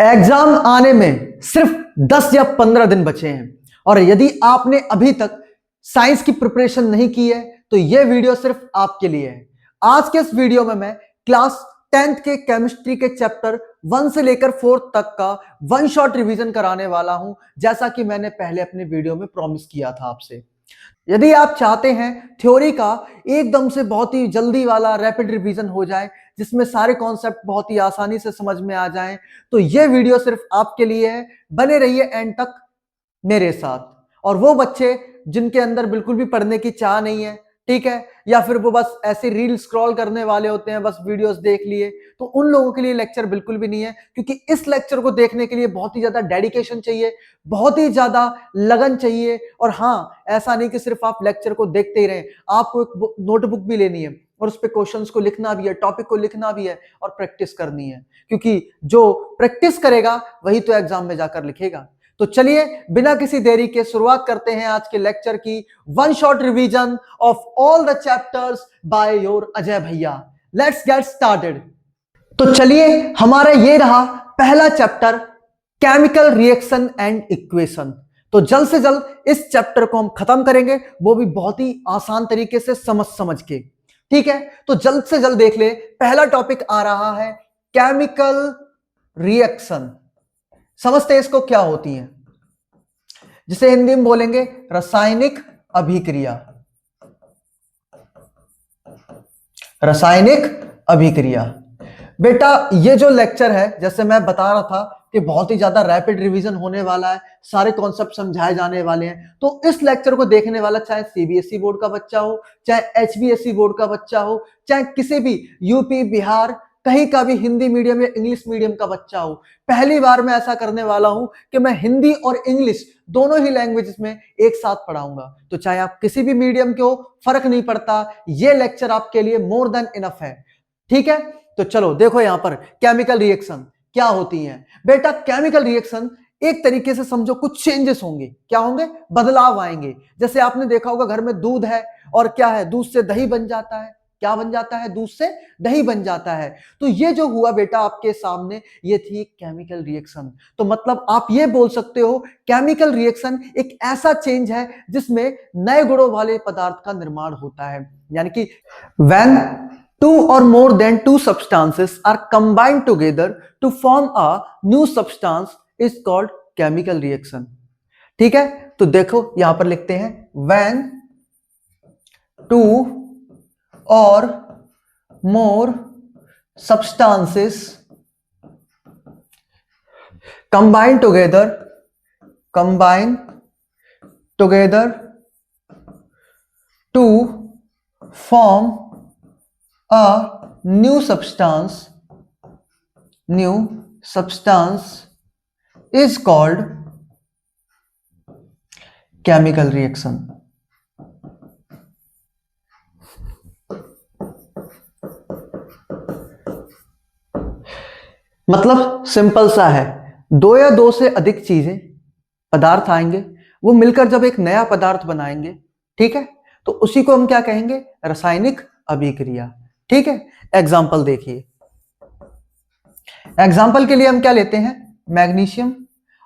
Exam आने में सिर्फ 10 या 15 दिन बचे हैं और यदि आपने अभी तक साइंस की प्रिपरेशन नहीं की है तो यह वीडियो सिर्फ आपके लिए है। आज के इस वीडियो में मैं क्लास 10th के केमिस्ट्री के चैप्टर 1 से लेकर 4 तक का वन शॉट रिवीजन कराने वाला हूं, जैसा कि मैंने पहले अपने वीडियो में प्रॉमिस किया था आपसे। यदि आप चाहते हैं थ्योरी का एकदम से बहुत ही जल्दी वाला रैपिड रिवीजन हो जाए, जिसमें सारे कॉन्सेप्ट बहुत ही आसानी से समझ में आ जाएं, तो यह वीडियो सिर्फ आपके लिए है। बने रहिए एंड तक मेरे साथ। और वो बच्चे जिनके अंदर बिल्कुल भी पढ़ने की चाह नहीं है, ठीक है, या फिर वो बस ऐसे रील स्क्रॉल करने वाले होते हैं, बस वीडियोस देख लिए, तो उन लोगों के लिए लेक्चर बिल्कुल भी नहीं है, क्योंकि इस लेक्चर को देखने के लिए बहुत ही ज्यादा डेडिकेशन चाहिए, बहुत ही ज्यादा लगन चाहिए। और हाँ, ऐसा नहीं कि सिर्फ आप लेक्चर को देखते ही रहें, आपको एक नोटबुक भी लेनी है और उस पर क्वेश्चंस को लिखना भी है, टॉपिक को लिखना भी है और प्रैक्टिस करनी है, क्योंकि जो प्रैक्टिस करेगा वही तो एग्जाम में जाकर लिखेगा। तो चलिए बिना किसी देरी के शुरुआत करते हैं आज के लेक्चर की one shot revision of all the chapters by your Ajay भैया। Let's get started. तो चलिए, हमारा ये रहा पहला chapter, chemical reaction and equation. तो जल्द से जल्द इस चैप्टर को हम खत्म करेंगे, वो भी बहुत ही आसान तरीके से समझ के, ठीक है। तो जल्द से जल्द देख ले, पहला टॉपिक आ रहा है केमिकल रिएक्शन। समझते हैं इसको क्या होती है, जिसे हिंदी में बोलेंगे रासायनिक अभिक्रिया। रासायनिक अभिक्रिया। बेटा ये जो लेक्चर है, जैसे मैं बता रहा था कि बहुत ही ज्यादा रैपिड रिवीजन होने वाला है, सारे कॉन्सेप्ट समझाए जाने वाले हैं। तो इस लेक्चर को देखने वाला चाहे सीबीएसई बोर्ड का बच्चा हो, चाहे एचबीएसई बोर्ड का बच्चा हो, चाहे किसी भी यूपी बिहार कहीं का भी हिंदी मीडियम या इंग्लिश मीडियम का बच्चा हो, पहली बार मैं ऐसा करने वाला हूं कि मैं हिंदी और इंग्लिश दोनों ही लैंग्वेजेस में एक साथ पढ़ाऊंगा। तो चाहे आप किसी भी मीडियम के हो, फर्क नहीं पड़ता, ये लेक्चर आपके लिए मोर देन इनफ है, ठीक है। तो चलो देखो यहां पर केमिकल रिएक्शन क्या होती है। बेटा केमिकल रिएक्शन एक तरीके से समझो कुछ चेंजेस होंगे। क्या होंगे? बदलाव आएंगे। जैसे आपने देखा होगा घर में दूध है और क्या है, दूध से दही बन जाता है। क्या बन जाता है? दूध से दही बन जाता है। तो ये जो हुआ बेटा आपके सामने, ये थी केमिकल रिएक्शन। तो मतलब आप ये बोल सकते हो केमिकल रिएक्शन एक ऐसा चेंज है जिसमें नए गुणों वाले पदार्थ का निर्माण होता है। यानी कि when two or more than two substances are combined together to form a new substance is called chemical reaction, ठीक है। तो देखो यहां पर लिखते हैं when two or more substances combine together to form a new substance is called chemical reaction। मतलब simple सा है, दो या दो से अधिक चीजें, पदार्थ आएंगे, वो मिलकर जब एक नया पदार्थ बनाएंगे, ठीक है, तो उसी को हम क्या कहेंगे? रासायनिक अभिक्रिया, ठीक है। एग्जाम्पल देखिए, एग्जाम्पल के लिए हम क्या लेते हैं? मैग्नीशियम,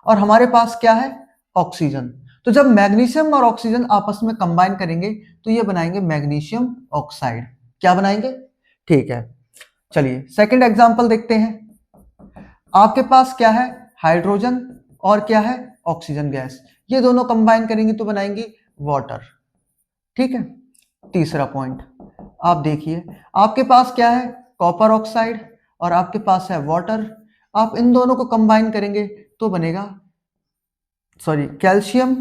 और हमारे पास क्या है? ऑक्सीजन। तो जब मैग्नीशियम और ऑक्सीजन आपस में कंबाइन करेंगे तो ये बनाएंगे मैग्नीशियम ऑक्साइड। क्या बनाएंगे? ठीक है, चलिए सेकंड एग्जाम्पल देखते हैं। आपके पास क्या है? हाइड्रोजन और क्या है? Oxygen gas. ये दोनों कंबाइन करेंगे तो बनाएंगे वाटर, ठीक है। तीसरा पॉइंट आप देखिए, आपके पास क्या है? कॉपर ऑक्साइड और आपके पास है वाटर। आप इन दोनों को कंबाइन करेंगे तो बनेगा कैल्शियम।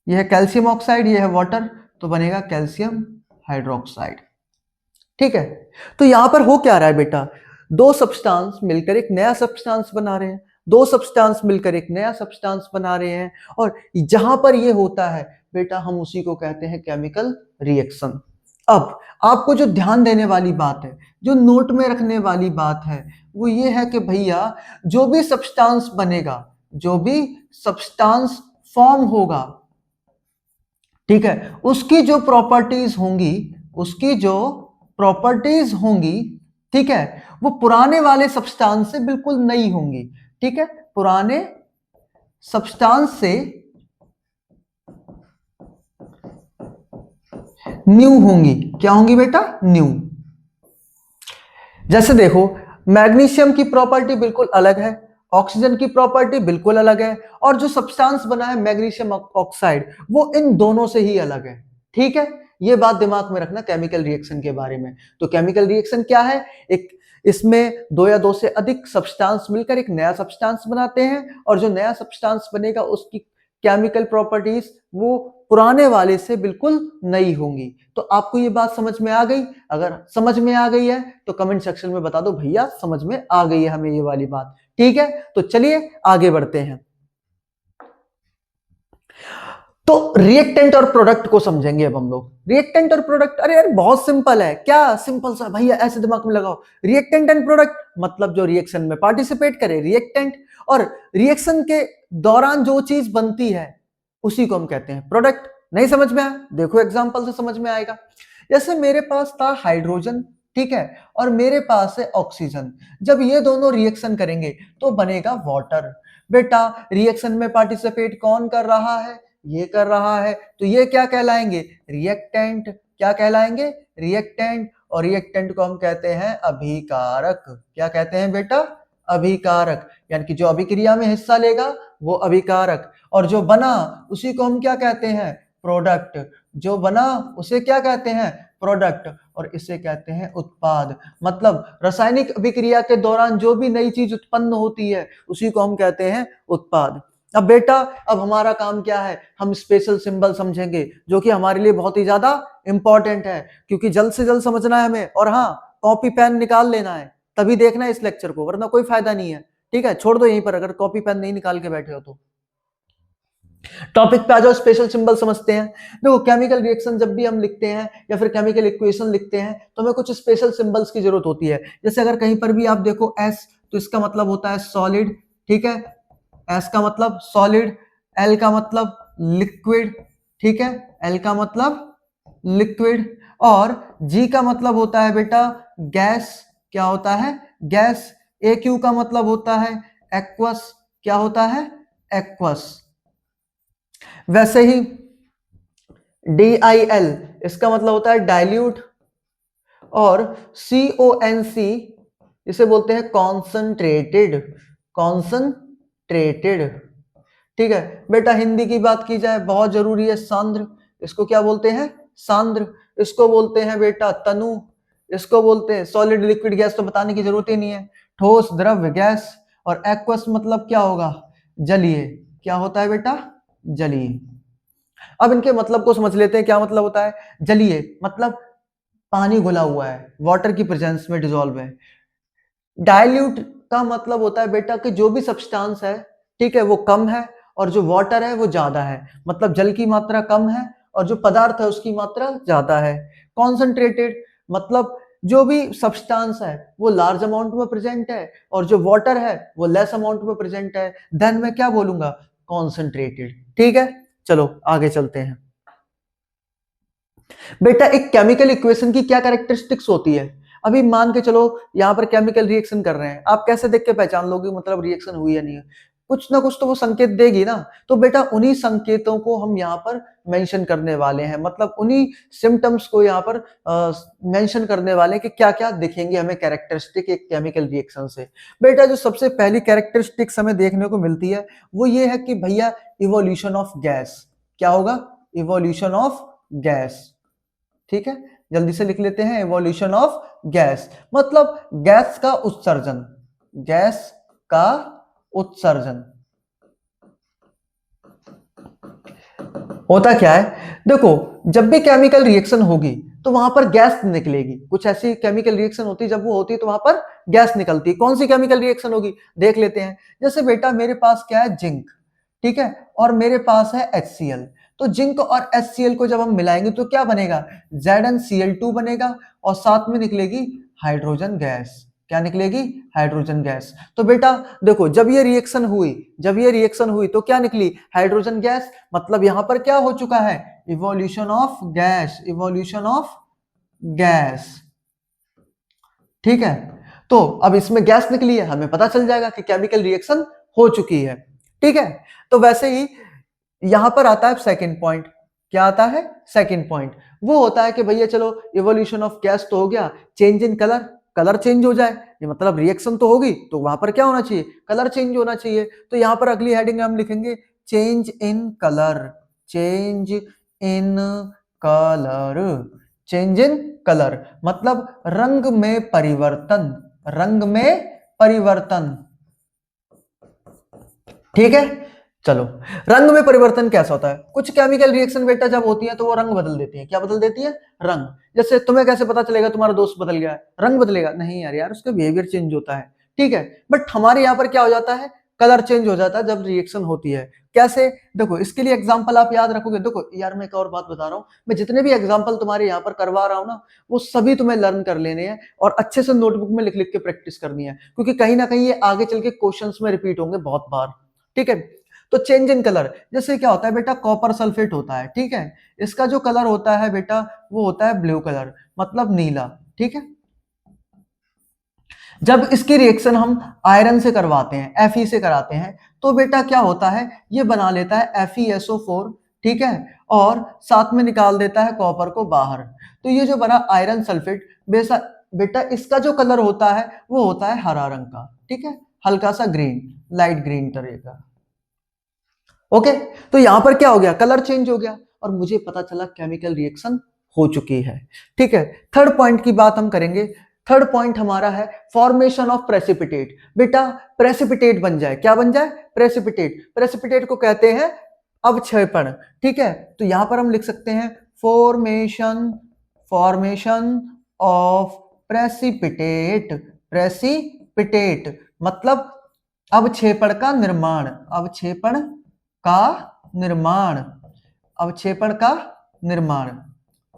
यह है कैल्शियम ऑक्साइड, यह है वाटर, तो बनेगा कैल्शियम हाइड्रोक्साइड, ठीक है। तो यहां पर हो क्या रहा है बेटा? दो सब्सटेंस मिलकर एक नया सब्सटेंस बना रहे हैं, दो सब्सटेंस मिलकर एक नया सब्सटेंस बना रहे हैं, और जहां पर ये होता है बेटा हम उसी को कहते हैं केमिकल रिएक्शन। अब आपको जो ध्यान देने वाली बात है, जो नोट में रखने वाली बात है, वो ये है कि भैया जो भी सब्सटेंस बनेगा, जो भी सब्सटेंस फॉर्म होगा, ठीक है, उसकी जो प्रॉपर्टीज होंगी, ठीक है, वो पुराने वाले सब्सटेंस से बिल्कुल नई होंगी। ठीक है, पुराने सब्सटेंस से न्यू होंगी। क्या होंगी बेटा? न्यू। जैसे देखो, मैग्नीशियम की प्रॉपर्टी बिल्कुल अलग है, ऑक्सीजन की प्रॉपर्टी बिल्कुल अलग है, और जो सब्सटेंस बना है मैग्नीशियम ऑक्साइड, वो इन दोनों से ही अलग है। ठीक है, ये बात दिमाग में रखना केमिकल रिएक्शन के बारे में। तो केमिकल रिएक्शन क्या है? एक इसमें दो या दो से अधिक सब्सटेंस मिलकर एक नया सब्सटेंस बनाते हैं, और जो नया सब्सटेंस बनेगा उसकी केमिकल प्रॉपर्टीज वो पुराने वाले से बिल्कुल नई होंगी। तो आपको ये बात समझ में आ गई? अगर समझ में आ गई है तो कमेंट सेक्शन में बता दो भैया समझ में आ गई है हमें ये वाली बात। ठीक है, तो चलिए आगे बढ़ते हैं। तो रिएक्टेंट और प्रोडक्ट को समझेंगे अब हम लोग। रिएक्टेंट और प्रोडक्ट, अरे यार बहुत सिंपल है। क्या सिंपल सा भैया? ऐसे दिमाग में लगाओ, रिएक्टेंट एंड प्रोडक्ट मतलब जो रिएक्शन में पार्टिसिपेट करे रिएक्टेंट, और रिएक्शन के दौरान जो चीज बनती है उसी को हम कहते हैं प्रोडक्ट। नहीं समझ में आया? देखो एग्जांपल से समझ में आएगा। जैसे मेरे पास था हाइड्रोजन, ठीक है, और मेरे पास है ऑक्सीजन। जब ये दोनों रिएक्शन करेंगे तो बनेगा वाटर। बेटा रिएक्शन में पार्टिसिपेट कौन कर रहा है? ये कर रहा है, तो ये क्या कहलाएंगे? रिएक्टेंट। क्या कहलाएंगे? रिएक्टेंट। और रिएक्टेंट को हम कहते हैं अभिकारक। क्या कहते हैं बेटा? अभिकारक। यानी कि जो अभिक्रिया में हिस्सा लेगा वो अभिकारक, और जो बना उसी को हम क्या कहते हैं? प्रोडक्ट। जो बना उसे क्या कहते हैं? प्रोडक्ट। और इसे कहते हैं उत्पाद। मतलब रासायनिक अभिक्रिया के दौरान जो भी नई चीज उत्पन्न होती है उसी को हम कहते हैं उत्पाद। अब बेटा, अब हमारा काम क्या है? हम स्पेशल सिंबल समझेंगे, जो कि हमारे लिए बहुत ही ज्यादा इंपॉर्टेंट है, क्योंकि जल्द से जल्द समझना है हमें। और हाँ, कॉपी पेन निकाल लेना है, तभी देखना है इस लेक्चर को, वरना कोई फायदा नहीं है। ठीक है, छोड़ दो यहीं पर अगर कॉपी पेन नहीं निकाल के बैठे हो तो। टॉपिक पे आ जाओ, स्पेशल सिंबल समझते हैं। देखो केमिकल रिएक्शन जब भी हम लिखते हैं या फिर केमिकल इक्वेशन लिखते हैं तो हमें कुछ स्पेशल सिंबल्स की जरूरत होती है। जैसे अगर कहीं पर भी आप देखो एस, तो इसका मतलब होता है सॉलिड। ठीक है, एस का मतलब सॉलिड, एल का मतलब लिक्विड। ठीक है, एल का मतलब लिक्विड, और जी का मतलब होता है बेटा गैस। क्या होता है? गैस। ए क्यू का मतलब होता है एक्वस। क्या होता है? एक्वस। वैसे ही DIL, इसका मतलब होता है डाइल्यूट, और CONC इसे बोलते हैं कॉन्संट्रेटेड। कॉन्संट्रेटेड। ठीक है बेटा, हिंदी की बात की जाए बहुत जरूरी है, सांद्र। इसको क्या बोलते हैं? सांद्र। इसको बोलते हैं बेटा तनु। इसको बोलते हैं सॉलिड, लिक्विड, गैस तो बताने की जरूरत ही नहीं है। ठोस, द्रव्य, गैस। और एक्वस मतलब क्या होगा? जलीय। क्या होता है बेटा? जलीय। अब इनके मतलब को समझ लेते हैं। क्या मतलब होता है? जलीय मतलब पानी घुला हुआ है, वाटर की प्रेजेंस में डिसॉल्व है। डाइल्यूट का मतलब होता है बेटा कि जो भी सब्सटेंस है, ठीक है, वो कम है, और जो वाटर है वो ज्यादा है। मतलब जल की मात्रा कम है और जो पदार्थ है उसकी मात्रा ज्यादा है। कॉन्सेंट्रेटेड मतलब जो भी सब्सटेंस है वो लार्ज अमाउंट में प्रेजेंट है, और जो वाटर है वो लेस अमाउंट में प्रेजेंट है। देन मैं क्या बोलूंगा? कॉन्सेंट्रेटेड। ठीक है, चलो आगे चलते हैं। बेटा एक केमिकल इक्वेशन की क्या कैरेक्टरिस्टिक्स होती है? अभी मान के चलो यहां पर केमिकल रिएक्शन कर रहे हैं, आप कैसे देख के पहचान लोगे मतलब रिएक्शन हुई या नहीं है? कुछ ना कुछ तो वो संकेत देगी ना। तो बेटा उन्हीं संकेतों को हम यहाँ पर मेंशन करने वाले हैं, मतलब उन्हीं सिम्टम्स को यहाँ पर मेंशन करने वाले हैं कि क्या क्या दिखेंगे हमें कैरेक्टरिस्टिक एक केमिकल रिएक्शन से। बेटा जो सबसे पहली कैरेक्टरिस्टिक्स हमें देखने को मिलती है वो ये है कि भैया इवोल्यूशन ऑफ गैस। क्या होगा? Evolution of gas. ठीक है, जल्दी से लिख लेते हैं, इवोल्यूशन ऑफ गैस मतलब गैस का उत्सर्जन। गैस का उत्सर्जन होता क्या है? देखो जब भी केमिकल रिएक्शन होगी तो वहां पर गैस निकलेगी। कुछ ऐसी केमिकल रिएक्शन होती है, जब वो होती है तो वहां पर गैस निकलती है। कौन सी केमिकल रिएक्शन होगी देख लेते हैं। जैसे बेटा मेरे पास क्या है? जिंक। ठीक है, और मेरे पास है HCl। तो जिंक और HCl को जब हम मिलाएंगे तो क्या बनेगा? ZnCl2 बनेगा, और साथ में निकलेगी हाइड्रोजन गैस। क्या निकलेगी? Hydrogen gas. तो बेटा देखो जब ये रिएक्शन हुई तो क्या निकली? Hydrogen gas. मतलब यहां पर क्या हो चुका है? Evolution of gas. Evolution of gas. ठीक है, तो अब इसमें गैस निकली है, हमें पता चल जाएगा कि केमिकल रिएक्शन हो चुकी है। ठीक है, तो वैसे ही यहां पर आता है सेकंड पॉइंट। क्या आता है? सेकंड पॉइंट वो होता है कि भैया चलो इवोल्यूशन ऑफ गैस तो हो गया, change in colour, colour change हो जाए, ये मतलब रिएक्शन तो होगी, तो वहां पर क्या होना चाहिए? कलर चेंज होना चाहिए। तो यहां पर अगली हेडिंग हम लिखेंगे change in colour, change in colour, change in colour मतलब रंग में परिवर्तन, रंग में परिवर्तन। ठीक है, चलो रंग में परिवर्तन कैसा होता है? कुछ केमिकल रिएक्शन बेटा जब होती है तो वो रंग बदल देती है। क्या बदल देती है? रंग। जैसे तुम्हें कैसे पता चलेगा तुम्हारा दोस्त बदल गया है? रंग बदलेगा नहीं यार, यार उसका बिहेवियर चेंज होता है। ठीक है, बट हमारे यहाँ पर क्या हो जाता है? कलर चेंज हो जाता है जब रिएक्शन होती है। कैसे? देखो इसके लिए एग्जाम्पल आप याद रखोगे। देखो यार मैं एक और बात बता रहा हूँ, मैं जितने भी एग्जाम्पल तुम्हारे यहाँ पर करवा रहा हूँ ना, वो सभी तुम्हें लर्न कर लेने हैं और अच्छे से नोटबुक में लिख लिख के प्रैक्टिस करनी है, क्योंकि कहीं ना कहीं ये आगे चल के क्वेश्चंस में रिपीट होंगे बहुत बार। ठीक है, तो चेंज इन कलर जैसे क्या होता है बेटा? कॉपर सल्फेट होता है। ठीक है, इसका जो कलर होता है बेटा वो होता है ब्लू कलर, मतलब नीला। ठीक है, जब इसकी रिएक्शन हम आयरन से करवाते हैं, Fe से कराते हैं, तो बेटा क्या होता है? ये बना लेता है FeSO4। ठीक है, और साथ में निकाल देता है कॉपर को बाहर। तो ये जो बना आयरन सल्फेट बेटा इसका जो कलर होता है वो होता है हरा रंग का। ठीक है, हल्का सा ग्रीन, लाइट ग्रीन तरह का। ओके, तो यहां पर क्या हो गया? कलर चेंज हो गया और मुझे पता चला केमिकल रिएक्शन हो चुकी है। ठीक है, थर्ड पॉइंट की बात हम करेंगे। थर्ड पॉइंट हमारा है फॉर्मेशन ऑफ प्रेसिपिटेट। बेटा प्रेसिपिटेट बन जाए, क्या बन जाए? प्रेसिपिटेट। प्रेसिपिटेट को कहते हैं अवक्षेपण। ठीक है, तो यहां पर हम लिख सकते हैं formation, formation of precipitate. Precipitate मतलब अवक्षेपण का निर्माण, अवक्षेपण का निर्माण, अवक्षेपण का निर्माण।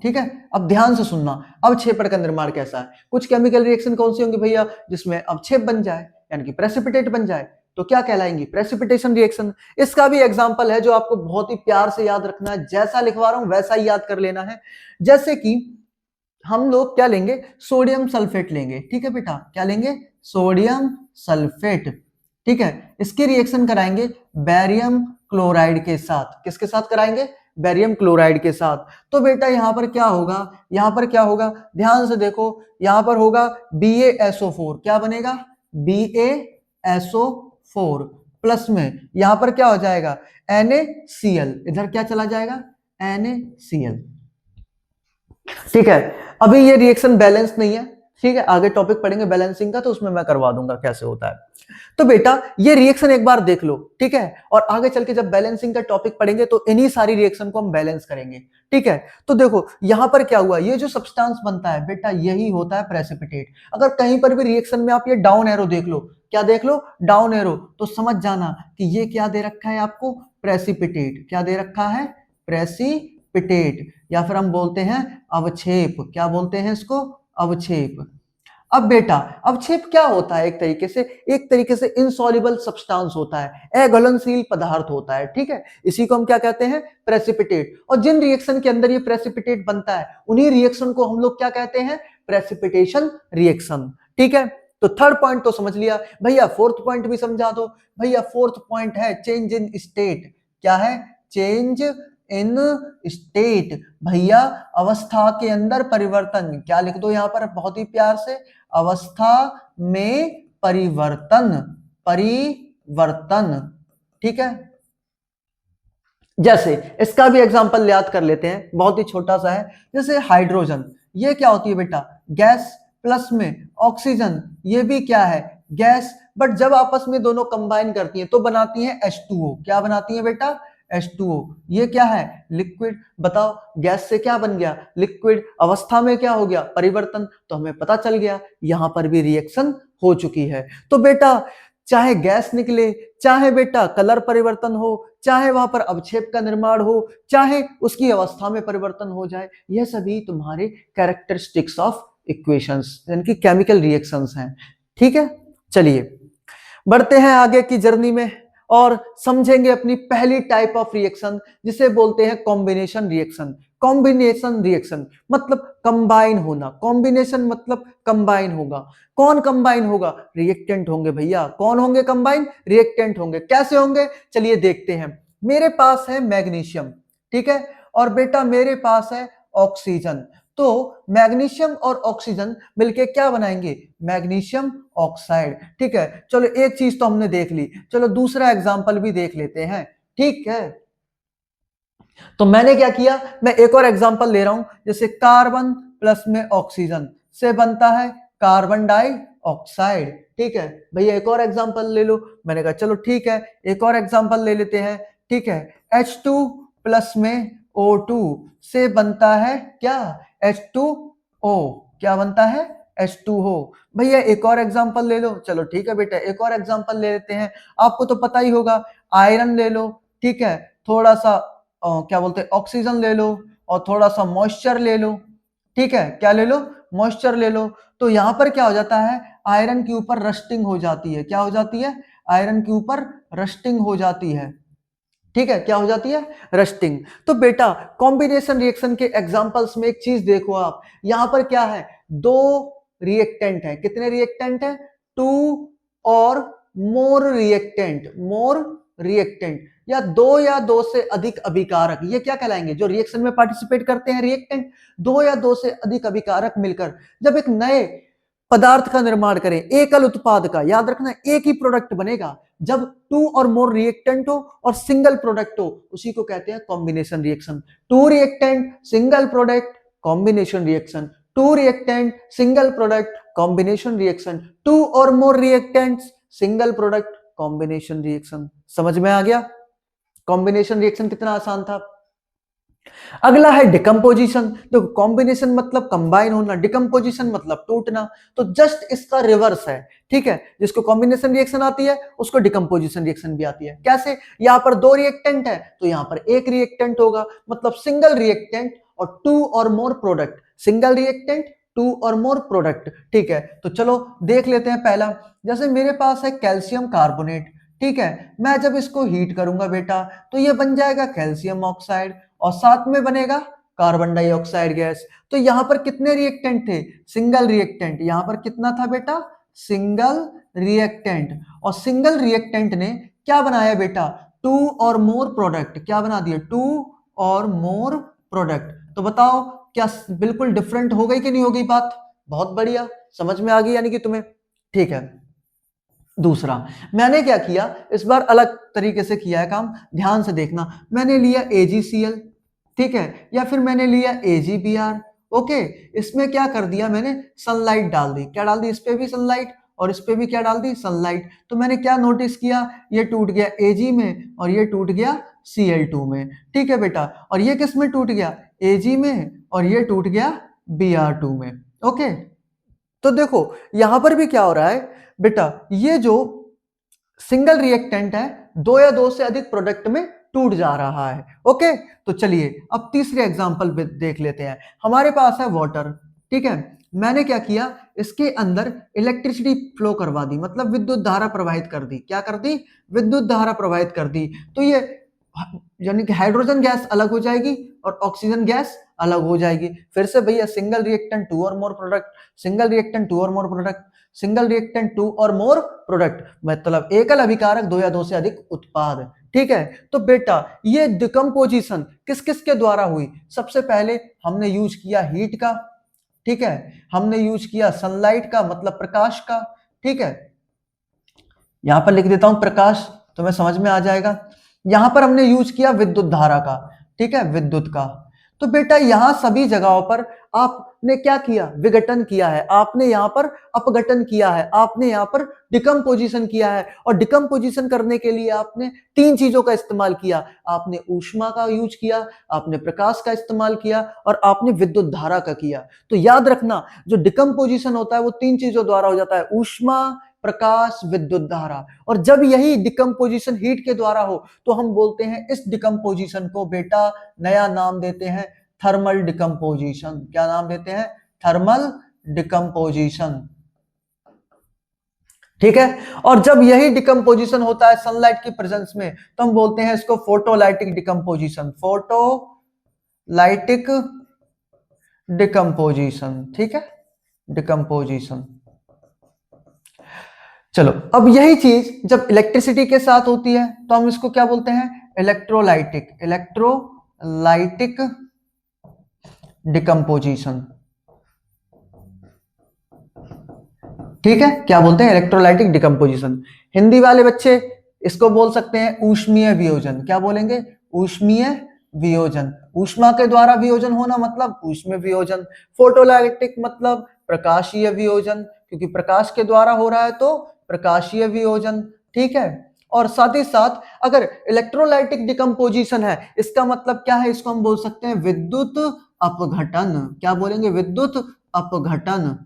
ठीक है, अब ध्यान से सुनना, अवक्षेपण का निर्माण कैसा है? कुछ केमिकल रिएक्शन कौन सी होंगी भैया जिसमें अवक्षेप बन जाए, यानी कि प्रेसिपिटेट बन जाए, तो क्या कहलाएंगी? Precipitation reaction. इसका भी एग्जांपल है जो आपको बहुत ही प्यार से याद रखना है, जैसा लिखवा रहा हूं वैसा ही याद कर लेना है। जैसे कि हम लोग क्या लेंगे? सोडियम सल्फेट लेंगे। ठीक है बेटा, क्या लेंगे? Sodium sulphate. ठीक है, इसकी रिएक्शन कराएंगे बैरियम क्लोराइड के साथ। किसके साथ कराएंगे? बैरियम क्लोराइड के साथ। तो बेटा यहां पर क्या होगा? यहां पर क्या होगा? ध्यान से देखो, यहां पर होगा BaSO4। क्या बनेगा? BaSO4 प्लस में यहां पर क्या हो जाएगा? NaCl। इधर क्या चला जाएगा? NaCl। ठीक है, अभी ये रिएक्शन बैलेंस नहीं है। ठीक है, आगे टॉपिक पढ़ेंगे बैलेंसिंग का, तो उसमें मैं करवा दूंगा कैसे होता है। तो बेटा ये रिएक्शन एक बार देख लो। ठीक है, और आगे चल के जब बैलेंसिंग का टॉपिक पढ़ेंगे तो इन्हीं सारी रिएक्शन को हम बैलेंस करेंगे। ठीक है, तो देखो यहां पर क्या हुआ? ये जो सब्सटेंस बनता है बेटा यही होता है प्रेसिपिटेट। अगर कहीं पर भी रिएक्शन में आप ये डाउन एरो देख लो, क्या देख लो? डाउन एरो, तो समझ जाना कि ये क्या दे रखा है आपको? प्रेसिपिटेट। क्या दे रखा है? प्रेसिपिटेट, या फिर हम बोलते हैं अवक्षेप। क्या बोलते हैं इसको? अवक्षेप। अब बेटा अवक्षेप क्या होता है? एक तरीके से इनसॉल्युबल सब्सटेंस होता है, अघुलनशील पदार्थ होता है। ठीक है, इसी को हम क्या कहते हैं? प्रेसिपिटेट। और जिन रिएक्शन के अंदर ये प्रेसिपिटेट बनता है उन्हीं रिएक्शन को हम लोग क्या कहते हैं? Precipitation reaction. ठीक है, तो थर्ड पॉइंट तो समझ लिया भैया, फोर्थ पॉइंट भी समझा दो भैया। फोर्थ पॉइंट है चेंज इन स्टेट। क्या है? Change in state. भैया अवस्था के अंदर परिवर्तन। क्या लिख दो यहां पर बहुत ही प्यार से? अवस्था में परिवर्तन, परिवर्तन। ठीक है, जैसे इसका भी एग्जांपल याद कर लेते हैं, बहुत ही छोटा सा है। जैसे हाइड्रोजन, ये क्या होती है बेटा? गैस, प्लस में ऑक्सीजन, ये भी क्या है? गैस। बट जब आपस में दोनों कंबाइन करती हैं तो बनाती हैं H2O। क्या बनाती हैं बेटा? H2O। ये क्या है? लिक्विड। बताओ गैस से क्या बन गया? लिक्विड। अवस्था में क्या हो गया? परिवर्तन। तो हमें पता चल गया यहां पर भी रिएक्शन हो चुकी है। तो बेटा चाहे गैस निकले, चाहे बेटा कलर परिवर्तन हो, चाहे वहां पर अवक्षेप का निर्माण हो, चाहे उसकी अवस्था में परिवर्तन हो जाए, यह सभी तुम्हारे कैरेक्टरिस्टिक्स ऑफ इक्वेशंस यानी कि केमिकल रिएक्शंस हैं। ठीक है, चलिए बढ़ते हैं आगे की जर्नी में और समझेंगे अपनी पहली टाइप ऑफ रिएक्शन जिसे बोलते हैं कॉम्बिनेशन रिएक्शन। कॉम्बिनेशन रिएक्शन मतलब कंबाइन होना, कॉम्बिनेशन मतलब कंबाइन होगा। कौन कंबाइन होगा? रिएक्टेंट होंगे भैया। कौन होंगे कंबाइन? रिएक्टेंट होंगे। कैसे होंगे? चलिए देखते हैं। मेरे पास है मैग्नीशियम, ठीक है, और बेटा मेरे पास है ऑक्सीजन। तो मैग्नीशियम और ऑक्सीजन मिलके क्या बनाएंगे? Magnesium oxide. ठीक है, चलो एक चीज तो हमने देख ली, चलो दूसरा एग्जांपल भी देख लेते हैं। ठीक है, तो मैंने क्या किया, मैं एक और एग्जांपल ले रहा हूं, जैसे कार्बन प्लस में ऑक्सीजन से बनता है कार्बन डाइऑक्साइड। ठीक है भैया, एक और एग्जांपल ले लो। मैंने कहा चलो ठीक है, एक और एग्जांपल ले लेते हैं। ठीक है, H2 प्लस में O2 से बनता है क्या? H2O। क्या बनता है? H2O। भैया एक और एग्जांपल ले लो। चलो ठीक है बेटा, एक और एग्जांपल ले लेते हैं। आपको तो पता ही होगा, आयरन ले लो, ठीक है, थोड़ा सा क्या बोलते हैं, ऑक्सीजन ले लो, और थोड़ा सा मॉइस्चर ले लो। ठीक है, क्या ले लो? मॉइस्चर ले लो। तो यहां पर क्या हो जाता है? आयरन के ऊपर रस्टिंग हो जाती है। क्या हो जाती है? आयरन के ऊपर रस्टिंग हो जाती है। ठीक है, क्या हो जाती है? रस्टिंग। तो बेटा कॉम्बिनेशन रिएक्शन के एग्जांपल्स में एक चीज देखो आप, यहां पर क्या है? दो रिएक्टेंट है। कितने रिएक्टेंट है? To or more reactant. More reactant या दो से अधिक अभिकारक, ये क्या कहलाएंगे? जो रिएक्शन में पार्टिसिपेट करते हैं रिएक्टेंट। दो या दो से अधिक अभिकारक मिलकर जब एक नए पदार्थ का निर्माण करें, एकल उत्पाद का, याद रखना एक ही प्रोडक्ट बनेगा। जब टू और मोर रिएक्टेंट हो और सिंगल प्रोडक्ट हो, उसी को कहते हैं combination reaction. Two reactant single product, combination reaction. Two reactant single product, combination reaction. Two or more reactants single product, combination reaction. समझ में आ गया? कॉम्बिनेशन रिएक्शन कितना आसान था। अगला है डिकम्पोजिशन। देखो कॉम्बिनेशन मतलब कंबाइन होना, डिकम्पोजिशन मतलब टूटना। तो जस्ट इसका रिवर्स है। ठीक है, जिसको कॉम्बिनेशन रिएक्शन आती है उसको डिकम्पोजिशन रिएक्शन भी आती है। कैसे? यहां पर दो रिएक्टेंट है तो यहां पर एक रिएक्टेंट होगा, मतलब सिंगल रिएक्टेंट और two or more product. Single reactant, two or more product. ठीक है, तो चलो देख लेते हैं। पहला, जैसे मेरे पास है कैल्शियम कार्बोनेट। ठीक है, मैं जब इसको हीट करूंगा बेटा तो ये बन जाएगा कैल्शियम ऑक्साइड, और साथ में बनेगा कार्बन डाइऑक्साइड गैस। तो यहां पर कितने रिएक्टेंट थे? Single reactant. यहां पर कितना था बेटा? Single reactant. और सिंगल रिएक्टेंट ने क्या बनाया बेटा? To or more product. क्या बना दिया? To or more product. तो बताओ क्या बिल्कुल डिफरेंट हो गई कि नहीं हो गई बात? बहुत बढ़िया, समझ में आ गई यानी कि तुम्हें। ठीक है, दूसरा मैंने क्या किया, इस बार अलग तरीके से किया है काम, ध्यान से देखना। मैंने लिया AgCl, ठीक है, या फिर मैंने लिया AgBr। ओके, इसमें क्या कर दिया मैंने? सनलाइट डाल दी। क्या डाल दी? इस पे भी सनलाइट और इस पे भी क्या डाल दी? सनलाइट। तो मैंने क्या नोटिस किया? ये टूट गया Ag में और ये टूट गया Cl2 में। ठीक है बेटा, और ये किस में टूट गया? Ag में, और ये टूट गया Br2 में। ओके, तो देखो यहां पर भी क्या हो रहा है बेटा, ये जो सिंगल रिएक्टेंट है दो या दो से अधिक प्रोडक्ट में टूट जा रहा है। ओके, तो चलिए अब तीसरे एग्जांपल देख लेते हैं। हमारे पास है वाटर। ठीक है, मैंने क्या किया, इसके अंदर इलेक्ट्रिसिटी फ्लो करवा दी, मतलब विद्युत धारा प्रवाहित कर दी। क्या कर दी? विद्युत धारा प्रवाहित कर दी। तो ये यानी कि हाइड्रोजन गैस अलग हो जाएगी और ऑक्सीजन गैस अलग हो जाएगी। फिर से भैया, single reactant two or more product, single reactant two or more product, single reactant two or more product, मतलब एकल अभिकारक दो या दो से अधिक उत्पाद। ठीक है, तो बेटा ये डिकम्पोजिशन किस किस के द्वारा हुई? सबसे पहले हमने यूज किया हीट का। ठीक है, हमने यूज किया सनलाइट का, मतलब प्रकाश का। ठीक है, यहां पर लिख देता हूं प्रकाश, तुम्हें समझ में आ जाएगा। यहां पर हमने यूज किया विद्युत धारा का। ठीक है, विद्युत का। तो बेटा यहां सभी जगहों पर आपने क्या किया? विघटन किया है। आपने यहां पर अपघटन किया है, आपने यहां पर डिकम्पोजिशन किया है। और डिकम्पोजिशन करने के लिए आपने तीन चीजों का इस्तेमाल किया। आपने ऊष्मा का यूज किया, आपने प्रकाश का इस्तेमाल किया, और आपने विद्युत धारा का किया। तो याद रखना, जो डिकम्पोजिशन होता है वो तीन चीजों द्वारा हो जाता है: ऊष्मा, प्रकाश, विद्युत धारा। और जब यही डिकम्पोजिशन हीट के द्वारा हो तो हम बोलते हैं इस डिकम्पोजिशन को बेटा नया नाम देते हैं थर्मल डिकम्पोजिशन। क्या नाम देते हैं? Thermal decomposition. ठीक है, और जब यही डिकम्पोजिशन होता है सनलाइट की प्रेजेंस में तो हम बोलते हैं इसको photolytic decomposition. Photo electrolytic decomposition, ठीक है, डिकम्पोजिशन। चलो, अब यही चीज जब इलेक्ट्रिसिटी के साथ होती है तो हम इसको क्या बोलते हैं, इलेक्ट्रोलाइटिक, इलेक्ट्रोलाइटिक डिकम्पोजिशन, ठीक है, क्या बोलते हैं, इलेक्ट्रोलाइटिक डिकम्पोजिशन। हिंदी वाले बच्चे इसको बोल सकते हैं ऊष्मीय वियोजन। क्या बोलेंगे, ऊष्मीय वियोजन। ऊष्मा के द्वारा वियोजन होना मतलब ऊष्मीय वियोजन। फोटोलाइटिक मतलब प्रकाशीय वियोजन, क्योंकि प्रकाश के द्वारा हो रहा है तो प्रकाशीय वियोजन, ठीक है। और साथ ही साथ अगर इलेक्ट्रोलाइटिक डिकम्पोजिशन है, इसका मतलब क्या है, इसको हम बोल सकते हैं विद्युत अपघटन। क्या बोलेंगे, विद्युत अपघटन,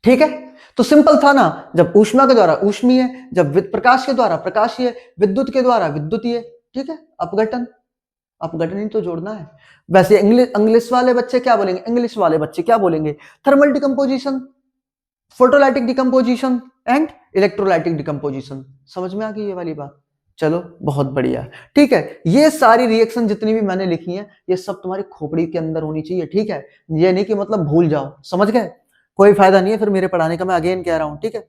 ठीक है। तो सिंपल था ना, जब ऊष्मा के द्वारा ऊष्मीय, जब प्रकाश के द्वारा प्रकाशीय, विद्युत के द्वारा विद्युतीय, ठीक है। अपघटन, अपघटन ही तो जोड़ना है। वैसे इंग्लिश इंग्लिश वाले बच्चे क्या बोलेंगे, इंग्लिश वाले बच्चे क्या बोलेंगे, thermal decomposition, photolytic decomposition and electrolytic decomposition. समझ में आ गई ये वाली बात। चलो बहुत बढ़िया, ठीक है। ये सारी रिएक्शन जितनी भी मैंने लिखी हैं ये सब तुम्हारी खोपड़ी के अंदर होनी चाहिए, ठीक है। ये नहीं कि मतलब भूल जाओ, समझ गए, कोई फायदा नहीं है फिर मेरे पढ़ाने का, मैं अगेन कह रहा हूं, ठीक है।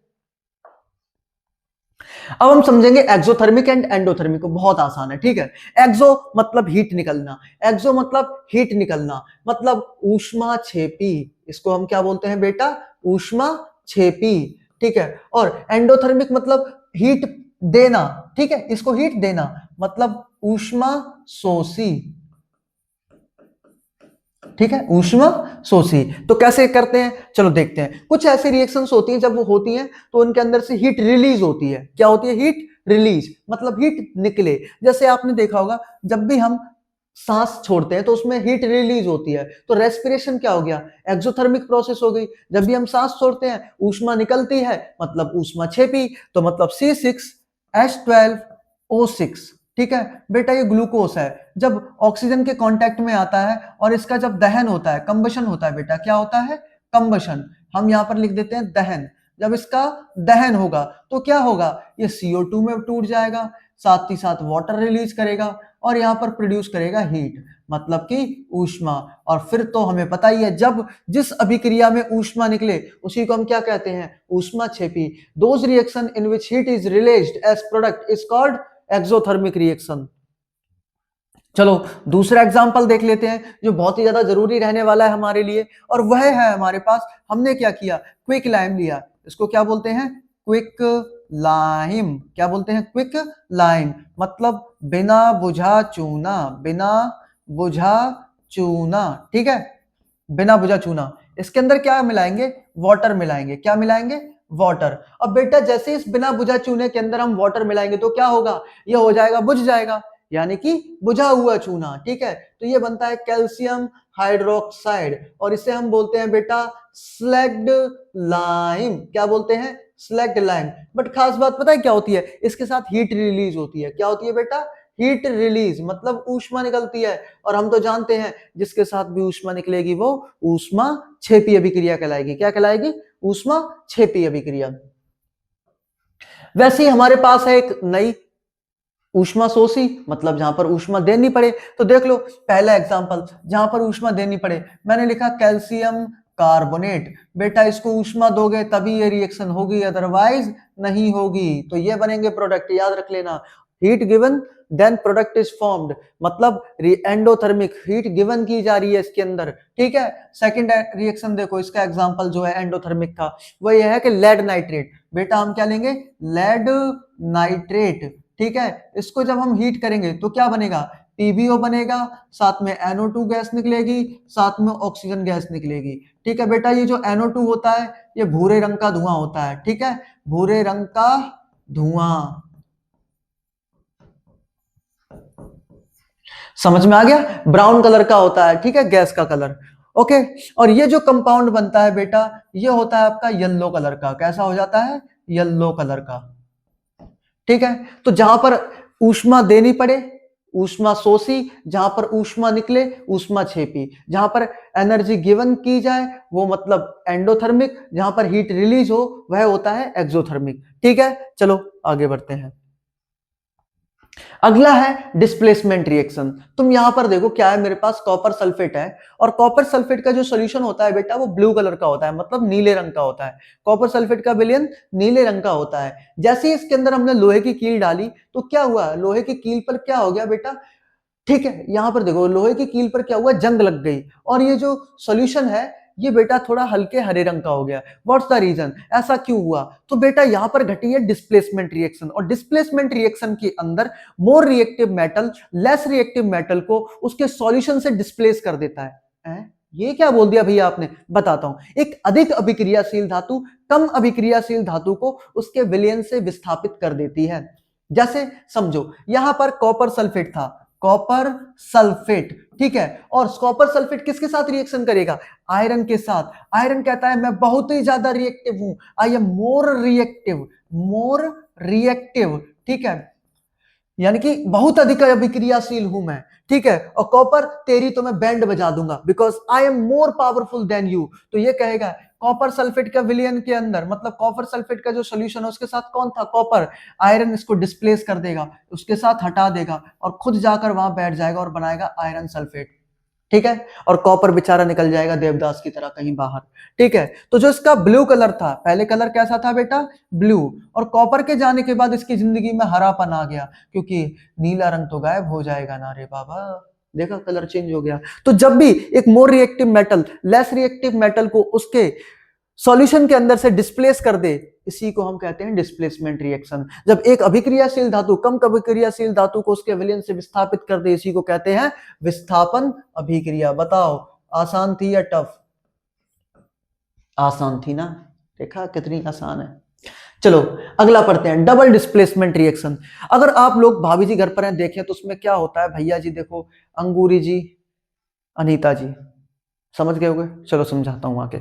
अब हम समझेंगे एक्सोथर्मिक एंड एंडोथर्मिक को, बहुत आसान है, ठीक है। एक्सो मतलब हीट निकलना, एक्सो मतलब हीट निकलना, मतलब ऊष्मा छेपी, इसको हम क्या बोलते हैं बेटा, ऊष्मा छेपी, ठीक है। और एंडोथर्मिक मतलब हीट देना, ठीक है, इसको हीट देना मतलब ऊष्मा शोषी, ठीक है, ऊष्मा शोषी। तो कैसे करते हैं, चलो देखते हैं। कुछ ऐसी रिएक्शंस होती हैं, जब वो होती हैं तो उनके अंदर से हीट रिलीज होती है। क्या होती है, हीट रिलीज, मतलब हीट निकले। जैसे आपने देखा होगा जब भी हम सांस छोड़ते हैं तो उसमें हीट रिलीज होती है, तो रेस्पिरेशन क्या हो गया, एक्सोथर्मिक प्रोसेस हो गई। जब भी हम सांस छोड़ते हैं ऊष्मा निकलती है, मतलब ऊष्मा छेपी, तो मतलब C6H12O6, ठीक है बेटा। ये ग्लूकोस है, जब ऑक्सीजन के कांटेक्ट में आता है और इसका जब दहन होता है, कंबशन होता है बेटा, क्या होता है, कंबशन। हम यहां पर लिख देते हैं दहन। जब इसका दहन होगा तो क्या होगा, ये CO2 में टूट जाएगा, साथ ही साथ वाटर रिलीज करेगा और यहां पर प्रोड्यूस करेगा हीट, मतलब कि ऊष्मा। और फिर तो हमें पता ही है, जब जिस अभिक्रिया में ऊष्मा निकले उसी को हम क्या कहते हैं, ऊष्मा छेपी। Those reaction in which heat is released as product is called exothermic reaction. चलो दूसरा एग्जांपल देख लेते हैं जो बहुत ही ज्यादा जरूरी रहने वाला है हमारे लिए, और वह है हमारे पास, हमने क्या किया, क्विक लाइम लिया। इसको क्या बोलते हैं, क्विक लाइम। क्या बोलते हैं, क्विक लाइम, मतलब बिना बुझा चूना, बिना बुझा चूना, ठीक है, बिना बुझा चूना। इसके अंदर क्या मिलाएंगे, वाटर मिलाएंगे। क्या मिलाएंगे, वाटर। अब बेटा जैसे इस बिना बुझा चूने के अंदर हम वाटर मिलाएंगे तो क्या होगा, ये हो जाएगा, बुझ जाएगा, यानी कि बुझा हुआ चूना, ठीक है। तो ये बनता है कैल्शियम हाइड्रोक्साइड, और इसे हम बोलते हैं बेटा स्लैग्ड लाइम। क्या बोलते हैं, स्लैग्ड लाइम। बट खास बात पता है क्या होती है, इसके साथ हीट रिलीज होती है। क्या होती है बेटा, हीट रिलीज, मतलब ऊष्मा निकलती है। और हम तो जानते हैं जिसके साथ भी ऊष्मा निकलेगी वो ऊष्मा छेपी अभिक्रिया कहलाएगी। क्या कहलाएगी, ऊष्मा छेपी अभिक्रिया। वैसे ही हमारे पास है एक नई ऊष्मा शोषी, मतलब जहां पर ऊष्मा देनी पड़े। तो देख लो पहला एग्जांपल, जहां पर ऊष्मा देनी पड़े, मैंने लिखा कैल्शियम कार्बोनेट। बेटा इसको ऊष्मा दोगे तभी ये रिएक्शन होगी, अदरवाइज नहीं होगी। तो ये बनेंगे प्रोडक्ट, याद रख लेना, heat given then product is formed, मतलब एंडोथर्मिक, हीट गिवन की जा रही है इसके अंदर, ठीक है। सेकंड रिएक्शन देखो, इसका एग्जांपल जो है एंडोथर्मिक का, वो ये है कि लेड नाइट्रेट। बेटा हम क्या लेंगे, लेड नाइट्रेट, ठीक है। इसको जब हम हीट करेंगे तो क्या बनेगा, PbO बनेगा, साथ में NO2 गैस निकलेगी, साथ में ऑक्सीजन गैस निकलेगी, ठीक है बेटा। ये जो NO2 होता है ये भूरे रंग का धुआं होता है, ठीक है, भूरे रंग का धुआं। समझ में आ गया, ब्राउन कलर का होता है, ठीक है, गैस का कलर, ओके। और ये जो कंपाउंड बनता है बेटा, ये होता है आपका येलो कलर का। कैसा हो जाता है, येलो कलर का, ठीक है। तो जहां पर ऊष्मा देनी पड़े ऊष्मा शोषी, जहां पर ऊष्मा निकले ऊष्मा छेपी, जहां पर एनर्जी गिवन की जाए वो मतलब एंडोथर्मिक, जहां पर हीट रिलीज हो वह होता है एक्सोथर्मिक, ठीक है। चलो आगे बढ़ते हैं। अगला है डिस्प्लेसमेंट रिएक्शन। तुम यहां पर देखो क्या है, मेरे पास कॉपर सल्फेट है और कॉपर सल्फेट का जो सॉल्यूशन होता है बेटा वो ब्लू कलर का होता है, मतलब नीले रंग का होता है। कॉपर सल्फेट का विलयन नीले रंग का होता है। जैसे ही इसके अंदर हमने लोहे की कील डाली तो क्या हुआ, लोहे की कील पर क्या हो गया बेटा, ठीक है, यहां पर देखो लोहे की कील पर क्या हुआ, जंग लग गई और ये जो सॉल्यूशन है ये बेटा थोड़ा हल्के हरे रंग का हो गया। व्हाट्स द रीजन, ऐसा क्यों हुआ? तो बेटा यहां पर घटी है डिस्प्लेसमेंट रिएक्शन, और डिस्प्लेसमेंट रिएक्शन के अंदर more reactive metal less reactive metal को उसके सॉल्यूशन से डिस्प्लेस कर देता है? ये क्या बोल दिया भैया आपने, बताता हूं। एक अधिक अभिक्रियाशील धातु कम अभिक्रियाशील धातु को उसके विलयन से विस्थापित कर देती है। जैसे समझो यहां पर कॉपर सल्फेट था, कॉपर सल्फेट, ठीक है, और कॉपर सल्फेट किसके साथ रिएक्शन करेगा, आयरन के साथ। आयरन कहता है मैं बहुत ही ज्यादा रिएक्टिव हूं, I am more reactive, more reactive, ठीक है, यानी कि बहुत अधिक अभिक्रियाशील हूं मैं, ठीक है। और कॉपर तेरी तो मैं बैंड बजा दूंगा because I am more powerful than you. तो ये कहेगा कॉपर सल्फेट का विलयन के अंदर, मतलब कॉपर सल्फेट का जो सॉल्यूशन है उसके साथ कौन था, कॉपर। आयरन इसको डिस्प्लेस कर देगा, उसके साथ हटा देगा और खुद जाकर वहां बैठ जाएगा और बनाएगा आयरन सल्फेट, ठीक है। और कॉपर बेचारा निकल जाएगा देवदास की तरह कहीं बाहर, ठीक है। तो जो इसका ब्लू कलर था, पहले कलर कैसा था बेटा, ब्लू, और कॉपर के जाने के बाद इसकी जिंदगी में हरापन आ गया, क्योंकि नीला रंग तो गायब हो जाएगा ना रे बाबा, देखा कलर चेंज हो गया। तो जब भी एक more reactive metal less reactive metal को उसके सॉल्यूशन के अंदर से डिस्प्लेस कर दे, इसी को हम कहते हैं डिस्प्लेसमेंट रिएक्शन। जब एक अभिक्रियाशील धातु कम अभिक्रियाशील धातु को उसके विलयन से विस्थापित कर दे, इसी को कहते हैं विस्थापन अभिक्रिया। बताओ आसान थी या टफ? आसान थी ना, देखा कितनी आसान है। चलो अगला पढ़ते हैं, डबल डिस्प्लेसमेंट रिएक्शन। अगर आप लोग भाभी जी घर पर हैं देखें तो उसमें क्या होता है, भैया जी देखो, अंगूरी जी, अनीता जी, समझ गए होगे, चलो समझाता हूं आगे।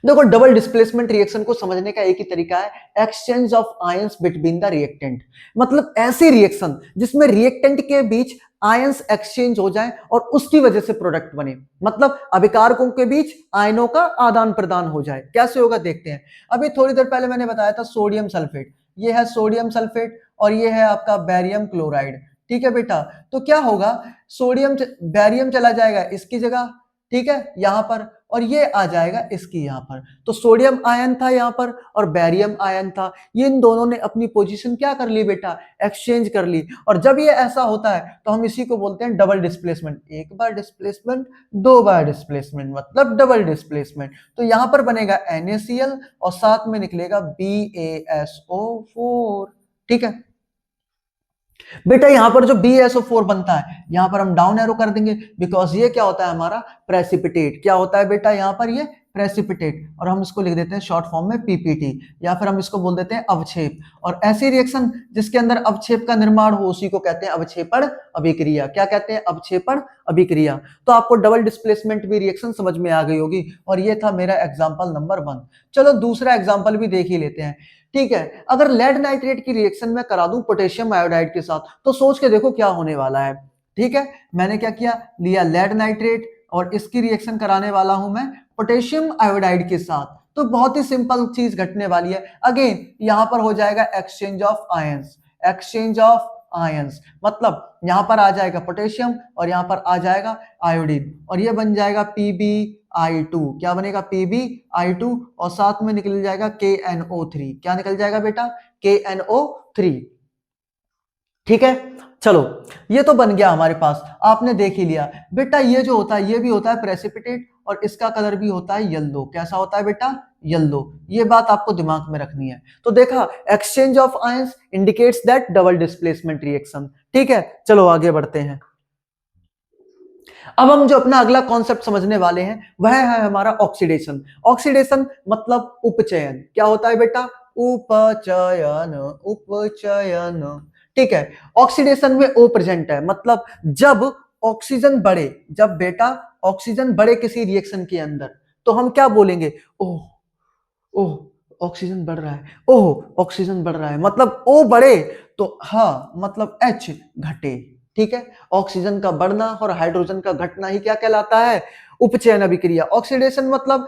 देखो डबल डिस्प्लेसमेंट रिएक्शन को समझने का एक ही तरीका है, exchange of ions between the reactant. मतलब ऐसी रिएक्शन जिसमें रिएक्टेंट के बीच आयंस एक्सचेंज हो जाए और उसकी वजह से प्रोडक्ट बने, मतलब अभिकारकों के बीच आयनों का आदान प्रदान हो जाए। कैसे होगा देखते हैं। अभी थोड़ी देर पहले मैंने बताया था सोडियम सल्फेट, ये है सोडियम सल्फेट और ये है आपका बैरियम क्लोराइड, ठीक है बेटा। तो क्या होगा, सोडियम बैरियम चला जाएगा इसकी जगह, ठीक है, यहां पर, और ये आ जाएगा इसकी यहां पर। तो सोडियम आयन था यहां पर और बैरियम आयन था, ये इन दोनों ने अपनी पोजीशन क्या कर ली बेटा, एक्सचेंज कर ली। और जब ये ऐसा होता है तो हम इसी को बोलते हैं डबल डिस्प्लेसमेंट। एक बार डिस्प्लेसमेंट, दो बार डिस्प्लेसमेंट, मतलब डबल डिस्प्लेसमेंट। तो यहां पर बनेगा NaCl और साथ में निकलेगा BaSO4, ठीक है बेटा। यहां पर जो BaSO4 बनता है यहां पर हम डाउन एरो कर देंगे, बिकॉज ये क्या होता है हमारा प्रेसिपिटेट। क्या होता है बेटा यहां पर, ये प्रेसिपिटेट, और हम इसको लिख देते हैं शॉर्ट फॉर्म में PPT, या फिर हम इसको बोल देते हैं अवक्षेप। और ऐसी रिएक्शन जिसके अंदर अवक्षेप का निर्माण हो उसी को कहते हैं अवक्षेपण अभिक्रिया। क्या कहते हैं, अवक्षेपण अभिक्रिया। तो आपको डबल डिस्प्लेसमेंट भी रिएक्शन समझ में आ गई होगी, और ये था मेरा एग्जाम्पल नंबर 1। चलो दूसरा एग्जाम्पल भी देख ही लेते हैं, ठीक है। अगर लेड नाइट्रेट की रिएक्शन में करा दूं पोटेशियम आयोडाइड के साथ, तो सोच के देखो क्या होने वाला है, ठीक है। मैंने क्या किया, लिया लेड नाइट्रेट और इसकी रिएक्शन कराने वाला हूं मैं पोटेशियम आयोडाइड के साथ। तो बहुत ही सिंपल चीज घटने वाली है। अगेन यहां पर हो जाएगा exchange of ions, exchange of ions, मतलब यहां पर आ जाएगा पोटेशियम और यहां पर आ जाएगा आयोडीन, और ये बन जाएगा PbI2। क्या बनेगा, PbI2, और साथ में निकल जाएगा KNO3। क्या निकल जाएगा बेटा, KNO3, ठीक है। चलो ये तो बन गया हमारे पास, आपने देख ही लिया बेटा। ये जो होता है ये भी होता है प्रेसिपिटेट और इसका कलर भी होता है येलो। कैसा होता है बेटा, येलो। ये बात आपको दिमाग में रखनी है। तो देखा, exchange of ions indicates that double displacement reaction, ठीक है। चलो आगे बढ़ते हैं। अब हम जो अपना अगला कॉन्सेप्ट समझने वाले हैं वह है हमारा ऑक्सीडेशन। ऑक्सीडेशन मतलब उपचयन। क्या होता है बेटा, उपचयन, उपचयन, ठीक है। ऑक्सीडेशन में O प्रेजेंट है, मतलब जब ऑक्सीजन बढ़े, जब बेटा ऑक्सीजन बढ़े किसी रिएक्शन के अंदर, तो हम क्या बोलेंगे, ओह ओह ऑक्सीजन बढ़ रहा है, ओह ऑक्सीजन बढ़ रहा है, मतलब O बढ़े तो हाँ मतलब H घटे, ठीक है। ऑक्सीजन का बढ़ना और हाइड्रोजन का घटना ही क्या कहलाता है, उपचयन अभिक्रिया। ऑक्सीडेशन मतलब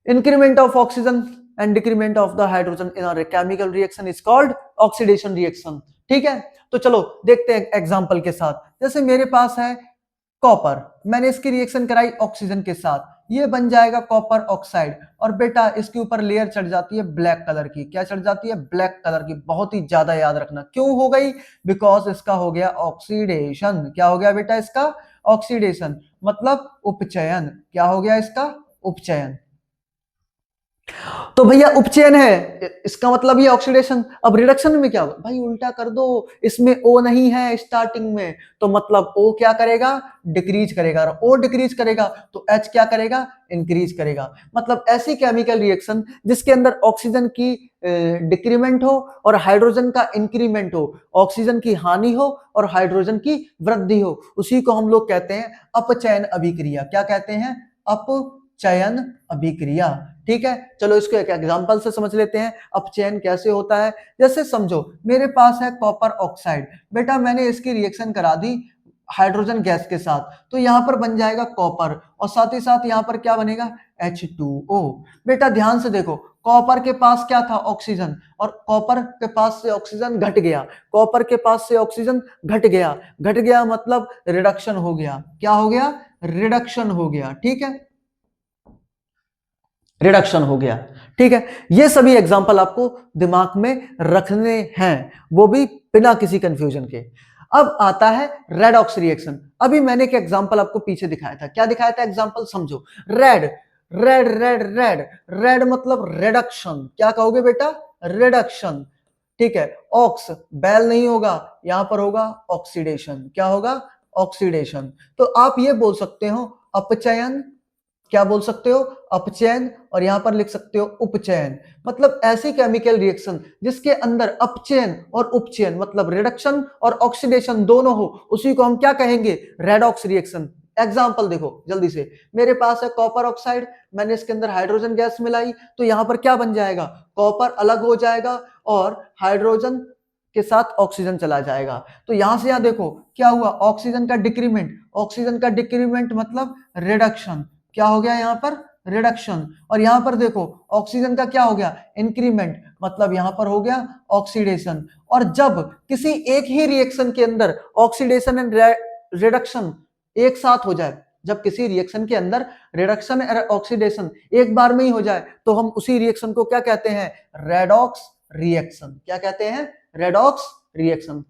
increment of oxygen and decrement of the hydrogen in a chemical reaction is called oxidation reaction, ठीक है, तो चलो देखते हैं एग्जाम्पल के साथ। जैसे मेरे पास है कॉपर, मैंने इसकी रिएक्शन कराई ऑक्सीजन के साथ, ये बन जाएगा कॉपर ऑक्साइड, और बेटा इसके ऊपर लेयर चढ़ जाती है ब्लैक कलर की। क्या चढ़ जाती है? ब्लैक कलर की। बहुत ही ज्यादा याद रखना, क्यों हो गई? बिकॉज इसका हो गया ऑक्सीडेशन। क्या हो गया बेटा इसका? ऑक्सीडेशन, मतलब उपचयन। क्या हो गया इसका? उपचयन। तो भैया उपचयन है, इसका मतलब ये ऑक्सीडेशन। अब रिडक्शन में क्या होगा भाई? उल्टा कर दो, इसमें O नहीं है स्टार्टिंग में, तो मतलब O क्या करेगा? डिक्रीज करेगा, और O डिक्रीज करेगा तो H क्या करेगा? इंक्रीज करेगा। मतलब ऐसी केमिकल रिएक्शन जिसके अंदर ऑक्सीजन की डिक्रीमेंट हो और हाइड्रोजन का इंक्रीमेंट हो, ऑक्सीजन की हानि हो और हाइड्रोजन की वृद्धि हो, उसी को हम लोग कहते हैं अपचयन अभिक्रिया। क्या कहते हैं? अपचयन अभिक्रिया। ठीक है, चलो इसको एक एग्जांपल से समझ लेते हैं अपचयन कैसे होता है। जैसे समझो मेरे पास है कॉपर ऑक्साइड, बेटा मैंने इसकी रिएक्शन करा दी हाइड्रोजन गैस के साथ, तो यहां पर बन जाएगा कॉपर, और साथ ही साथ यहां पर क्या बनेगा? H2O। बेटा ध्यान से देखो, कॉपर के पास क्या था? ऑक्सीजन, और कॉपर के पास से ऑक्सीजन घट गया, कॉपर के पास से ऑक्सीजन घट गया, घट गया मतलब रिडक्शन हो गया। क्या हो गया? रिडक्शन हो गया। ठीक है, रिडक्शन हो गया। ठीक है, ये सभी एग्जांपल आपको दिमाग में रखने हैं, वो भी बिना किसी कंफ्यूजन के। अब आता है रेडॉक्स रिएक्शन। अभी मैंने एक एग्जांपल आपको पीछे दिखाया था। क्या दिखाया था एग्जांपल? समझो, red red red red red मतलब रिडक्शन। क्या कहोगे बेटा? रिडक्शन। ठीक है, ऑक्स बैल नहीं होगा, यहां पर होगा ऑक्सीडेशन। क्या होगा? ऑक्सीडेशन। तो आप ये बोल सकते हो अपचयन, क्या बोल सकते हो? अपचयन, और यहां पर लिख सकते हो उपचयन। मतलब ऐसी केमिकल रिएक्शन जिसके अंदर अपचयन और उपचयन मतलब रिडक्शन और ऑक्सीडेशन दोनों हो, उसी को हम क्या कहेंगे? Redox reaction. एग्जांपल देखो जल्दी से, मेरे पास है कॉपर ऑक्साइड, मैंने इसके अंदर हाइड्रोजन गैस मिलाई, तो यहां पर क्या बन जाएगा? कॉपर अलग हो जाएगा और हाइड्रोजन के साथ ऑक्सीजन चला जाएगा। तो यहां से यहां देखो क्या हुआ? ऑक्सीजन का डिक्रीमेंट, ऑक्सीजन का डिक्रीमेंट मतलब रिडक्शन। क्या हो गया यहां पर? रिडक्शन। और यहां पर देखो ऑक्सीजन का क्या हो गया? इंक्रीमेंट, मतलब यहां पर हो गया ऑक्सीडेशन। और जब किसी एक ही रिएक्शन के अंदर ऑक्सीडेशन एंड रिडक्शन एक साथ हो जाए, जब किसी रिएक्शन के अंदर रिडक्शन और ऑक्सीडेशन एक बार में ही हो जाए, तो हम उसी रिएक्शन को क्या कहते हैं? Redox reaction. क्या कहते हैं? Redox reaction.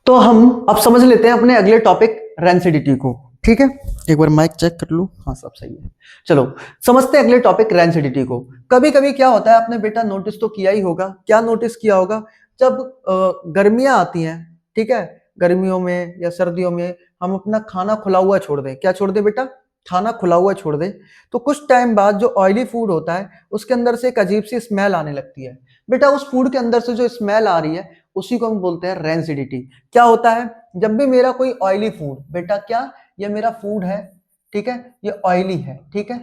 तो हम अब समझ लेते हैं अपने अगले टॉपिक रेंसिडिटी को। ठीक है, एक बार माइक चेक कर लूं, हाँ सब सही है। चलो समझते हैं अगले टॉपिक रेंसिडिटी को। कभी कभी क्या होता है, आपने बेटा नोटिस तो किया ही होगा, क्या नोटिस किया होगा? जब गर्मियां आती हैं, ठीक है, गर्मियों में या सर्दियों में हम अपना खाना खुला हुआ छोड़ दें। क्या छोड़ दें बेटा? खाना खुला हुआ छोड़ दें, तो कुछ टाइम बाद जो ऑयली फूड होता है उसके अंदर से एक अजीब सी स्मेल आने लगती है। बेटा उस फूड के अंदर से जो स्मेल आ रही है उसी को हम बोलते हैं रेंसिडिटी। क्या होता है? जब भी मेरा कोई ऑयली फूड, बेटा क्या, ये मेरा फूड है, ठीक है, ये ऑयली है, ठीक है,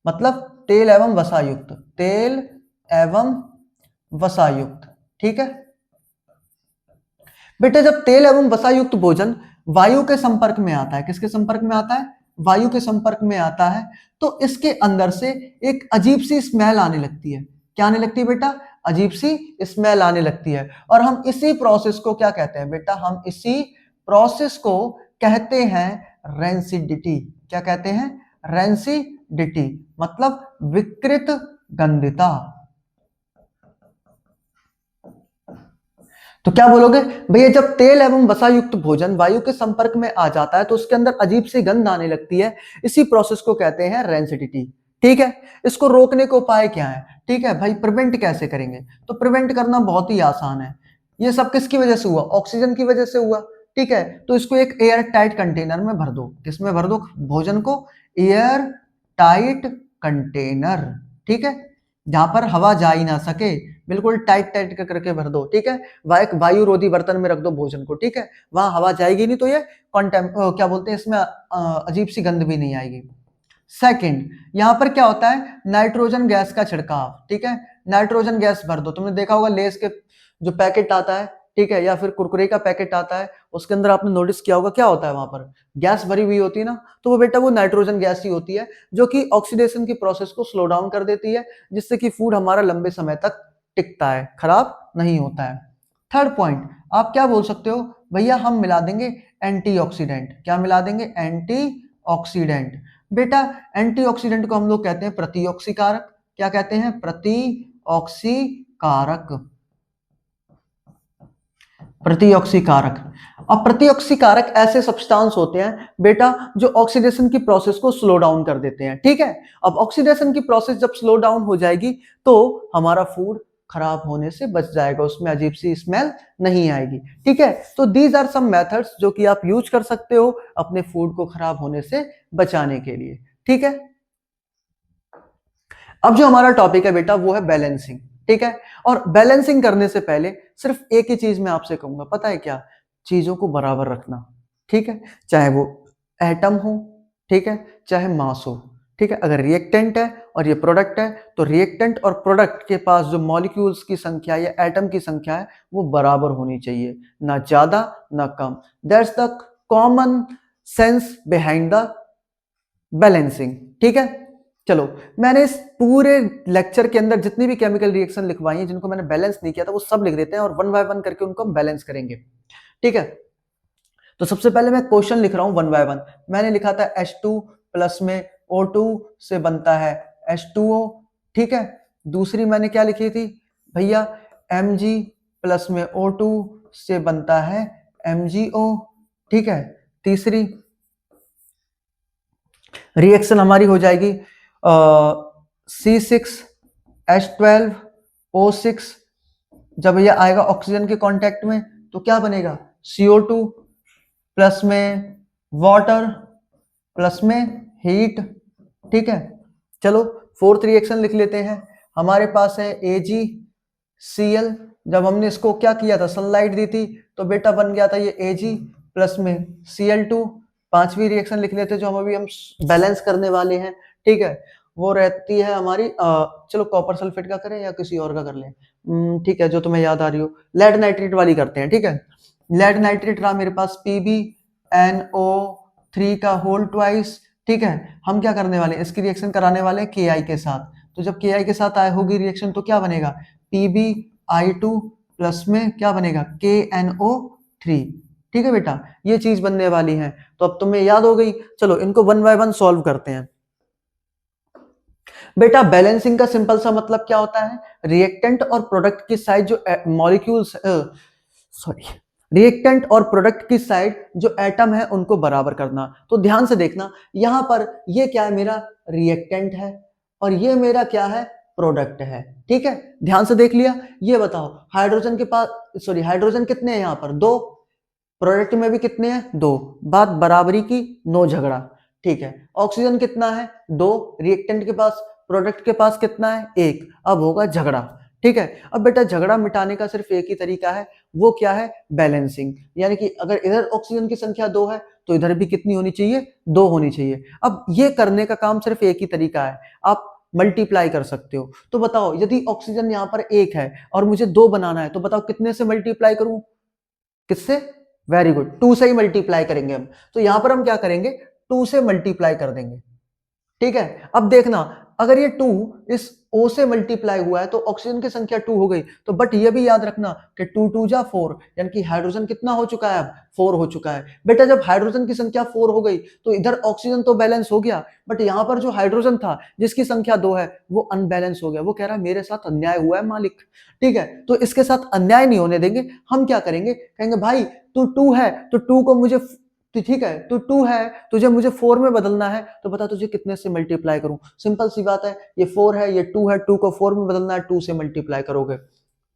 मतलब तेल एवं वसायुक्त, तेल एवं वसायुक्त। ठीक है बेटा, जब तेल एवं वसायुक्त भोजन वायु के संपर्क में आता है, किसके संपर्क में आता है? वायु के संपर्क में आता है, तो इसके अंदर से एक अजीब सी स्मेल आने लगती है। क्या आने लगती है बेटा? अजीब सी स्मेल आने लगती है। और हम इसी प्रोसेस को क्या कहते हैं बेटा? हम इसी प्रोसेस को कहते हैं रेंसिडिटी। क्या कहते हैं? रेंसिडिटी, मतलब विकृत गंधता। तो क्या बोलोगे भैया? जब तेल एवं वसा युक्त भोजन वायु के संपर्क में आ जाता है तो उसके अंदर अजीब सी गंध आने लगती है, इसी प्रोसेस को कहते हैं रेंसिडिटी। ठीक है, इसको रोकने का उपाय क्या है? ठीक है भाई, प्रिवेंट कैसे करेंगे? तो प्रिवेंट करना बहुत ही आसान है। ये सब किसकी वजह से हुआ? ऑक्सीजन की वजह से हुआ। ठीक है, तो इसको एक एयर टाइट कंटेनर में भर दो। किसमें भर दो भोजन को? Air tight container. ठीक है, जहां पर हवा जा ही ना सके, बिल्कुल टाइट टाइट करके भर दो। ठीक है, वायु रोधी बर्तन में रख दो भोजन को। ठीक है, वहां हवा जाएगी नहीं तो ये क्या बोलते हैं इसमें अजीब सी गंध भी नहीं आएगी। सेकंड, यहां पर क्या होता है? नाइट्रोजन गैस का छिड़काव। ठीक है, नाइट्रोजन गैस भर दो। तुमने देखा होगा लेस के जो पैकेट आता है, ठीक है, या फिर कुरकुरे का पैकेट आता है, उसके अंदर आपने नोटिस किया होगा क्या होता है? वहां पर गैस भरी हुई होती है ना, तो वो बेटा वो नाइट्रोजन गैस ही होती है, जो कि ऑक्सीडेशन की प्रोसेस को स्लो डाउन कर देती है, जिससे कि फूड हमारा लंबे समय तक टिकता है, खराब नहीं होता है। थर्ड पॉइंट आप क्या बोल सकते हो, भैया हम मिला देंगे एंटीऑक्सीडेंट। क्या मिला देंगे? एंटीऑक्सीडेंट। बेटा एंटीऑक्सीडेंट को हम लोग कहते हैं प्रतिऑक्सीकारक। क्या कहते हैं? प्रतिऑक्सीकारक। प्रतिऑक्सीकारक। अब प्रतिऑक्सीकारक ऐसे सब्सटेंस होते हैं बेटा जो ऑक्सीडेशन की प्रोसेस को स्लो डाउन कर देते हैं। ठीक है, अब ऑक्सीडेशन की प्रोसेस जब स्लो डाउन हो जाएगी तो हमारा फूड खराब होने से बच जाएगा, उसमें अजीब सी स्मेल नहीं आएगी। ठीक है, तो दीज आर सम मेथड्स जो कि आप यूज कर सकते हो अपने फूड को खराब होने से बचाने के लिए। ठीक है, अब जो हमारा टॉपिक है बेटा वो है बैलेंसिंग। ठीक है, और बैलेंसिंग करने से पहले सिर्फ एक ही चीज मैं आपसे कहूंगा, पता है क्या? चीजों को बराबर रखना। ठीक है, चाहे वो एटम हो, ठीक है, चाहे मास हो। ठीक है, अगर रिएक्टेंट है और ये प्रोडक्ट है तो रिएक्टेंट और प्रोडक्ट के पास जो मॉलिक्यूल्स की संख्या या एटम की संख्या है वो बराबर होनी चाहिए, ना ज्यादा ना कम। That's the common sense behind the balancing. ठीक है, चलो मैंने इस पूरे लेक्चर के अंदर जितनी भी केमिकल रिएक्शन लिखवाई हैं जिनको मैंने बैलेंस नहीं किया था वो सब लिख देते हैं और वन बाय वन करके उनको हम बैलेंस करेंगे। ठीक है, तो सबसे पहले मैं क्वेश्चन लिख रहा हूं वन बाय वन। मैंने लिखा था H2 प्लस में O2 से बनता है H2O। ठीक है, दूसरी मैंने क्या लिखी थी भैया? Mg प्लस में O2 से बनता है MgO। ठीक है, तीसरी रिएक्शन हमारी हो जाएगी C6H12O6। जब यह आएगा ऑक्सीजन के कांटेक्ट में तो क्या बनेगा? CO2 प्लस में वाटर प्लस में हीट। ठीक है, चलो फोर्थ रिएक्शन लिख लेते हैं। हमारे पास है AgCl। जब हमने इसको क्या किया था? सनलाइट दी थी तो बेटा बन गया था ये Ag प्लस में Cl2। पांचवी रिएक्शन लिख लेते हैं जो हम बैलेंस करने वाले हैं। ठीक है, वो रहती है हमारी चलो कॉपर सल्फेट का करें या किसी और का कर लें। ठीक है, जो तुम्हें याद आ रही हो, लेड नाइट्रेट वाली करते हैं। ठीक है, लेड नाइट्रेट रहा मेरे पास PbNO3 का होल ट्वाइस। ठीक है, हम क्या करने वाले हैं? इसकी रिएक्शन कराने वाले हैं Ki के साथ। तो जब Ki के साथ आए होगी रिएक्शन तो क्या बनेगा? PbI2 प्लस में क्या बनेगा? KNO3। ठीक है बेटा, ये चीज बनने वाली है। तो अब तुम्हें याद हो गई। चलो इनको वन बाय वन सॉल्व करते हैं। बेटा बैलेंसिंग का सिंपल सा मतलब क्या होता है? रिएक्टेंट और प्रोडक्ट की साइड जो मॉलिक्यूल्स रिएक्टेंट और प्रोडक्ट की साइड जो एटम है उनको बराबर करना। तो ध्यान से देखना, यहां पर ये क्या है? मेरा रिएक्टेंट है और ये मेरा क्या है? प्रोडक्ट है। ठीक है, ध्यान से देख लिया। ये बताओ हाइड्रोजन के पास हाइड्रोजन कितने हैं? यहां पर 2। प्रोडक्ट में भी कितने हैं? 2। बात बराबरी की, नो झगड़ा। ठीक है, ऑक्सीजन कितना है? 2। रिएक्टेंट के पास, प्रोडक्ट के पास कितना है? 1। अब होगा झगड़ा। ठीक है, अब बेटा झगड़ा मिटाने का सिर्फ एक ही तरीका है, वो क्या है? बैलेंसिंग। यानी कि अगर इधर ऑक्सीजन की संख्या 2 है तो इधर भी कितनी होनी चाहिए? 2 होनी चाहिए। अब ये करने का काम सिर्फ एक ही तरीका है, आप मल्टीप्लाई कर सकते हो। तो बताओ यदि ऑक्सीजन यहाँ पर 1 है और मुझे 2 बनाना है तो बताओ कितने से मल्टीप्लाई करूं? किससे? वेरी गुड, 2 से ही मल्टीप्लाई करेंगे हम। तो यहां पर हम क्या करेंगे? 2 से मल्टीप्लाई कर देंगे। ठीक है, अब देखना अगर ये 2 इस O से मल्टीप्लाई हुआ है तो ऑक्सीजन की संख्या 2 हो गई। तो बट ये भी याद रखना कि 2 2 जा 4, यानी कि हाइड्रोजन कितना हो चुका है? अब 4 हो चुका है। बेटा जब हाइड्रोजन की संख्या 4 हो गई तो इधर ऑक्सीजन तो बैलेंस हो गया, बट यहां पर जो हाइड्रोजन था जिसकी संख्या 2 है वो अनबैलेंस हो गया। वो कह रहा है मेरे साथ अन्याय हुआ है मालिक। ठीक है, तो इसके साथ अन्याय नहीं होने देंगे। हम क्या करेंगे? कहेंगे भाई तू 2 है तो 2 को मुझे तो ठीक है, तू 2 है, तुझे मुझे 4 में बदलना है तो बता तुझे कितने से मल्टीप्लाई करूं? सिंपल सी बात है, ये 4 है, ये 2 है, 2 को 4 में बदलना है, 2 से मल्टीप्लाई करोगे।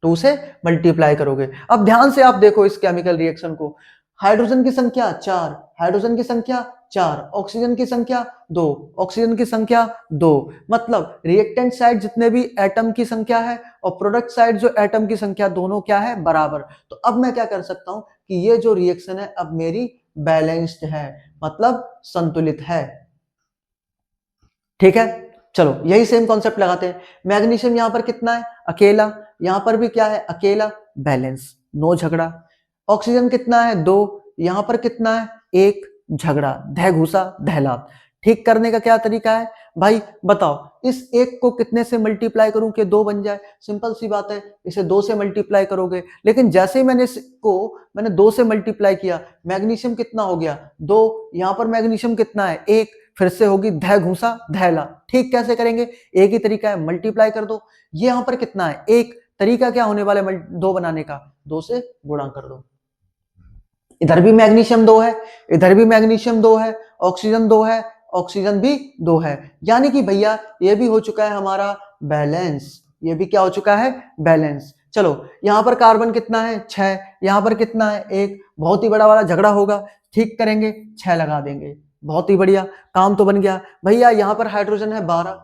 2 से मल्टीप्लाई करोगे। अब ध्यान से आप देखो इस केमिकल रिएक्शन को। हाइड्रोजन की संख्या 4, हाइड्रोजन की संख्या 4, ऑक्सीजन की संख्या 2, ऑक्सीजन की संख्या 2। मतलब रिएक्टेंट साइड जितने भी एटम की संख्या है और प्रोडक्ट साइड जो एटम की संख्या, दोनों क्या है? बराबर। तो अब मैं क्या कर सकता हूं कि ये जो रिएक्शन है अब मेरी बैलेंस्ड है, मतलब संतुलित है। ठीक है, चलो यही सेम कॉन्सेप्ट लगाते हैं। मैग्नीशियम यहां पर कितना है? अकेला। यहां पर भी क्या है? अकेला, बैलेंस, नो झगड़ा। ऑक्सीजन कितना है? 2। यहां पर कितना है? 1, झगड़ा, धय घूसा दहलात। ठीक करने का क्या तरीका है भाई बताओ, इस एक को कितने से मल्टीप्लाई करूं कि 2 बन जाए? सिंपल सी बात है, इसे 2 से मल्टीप्लाई करोगे। लेकिन जैसे ही मैंने 2 से मल्टीप्लाई किया, मैग्नीशियम कितना हो गया 2, यहां पर मैग्नीशियम कितना है 1, फिर से होगी ध घूसा धैला। ठीक कैसे करेंगे? एक ही तरीका है, मल्टीप्लाई कर दो। ये यहां पर कितना है 1, तरीका क्या होने वाला है 2 बनाने का, 2 से गुणा कर दो। इधर भी मैग्नीशियम 2 है, इधर भी मैग्नीशियम 2 है, ऑक्सीजन 2 है, ऑक्सीजन भी 2 है, यानी कि भैया ये भी हो चुका है हमारा बैलेंस। ये भी क्या हो चुका है? बैलेंस। चलो यहां पर कार्बन कितना है 6, यहां पर कितना है 1, बहुत ही बड़ा वाला झगड़ा होगा, ठीक करेंगे 6 लगा देंगे, बहुत ही बढ़िया, काम तो बन गया। भैया यहां पर हाइड्रोजन है 12,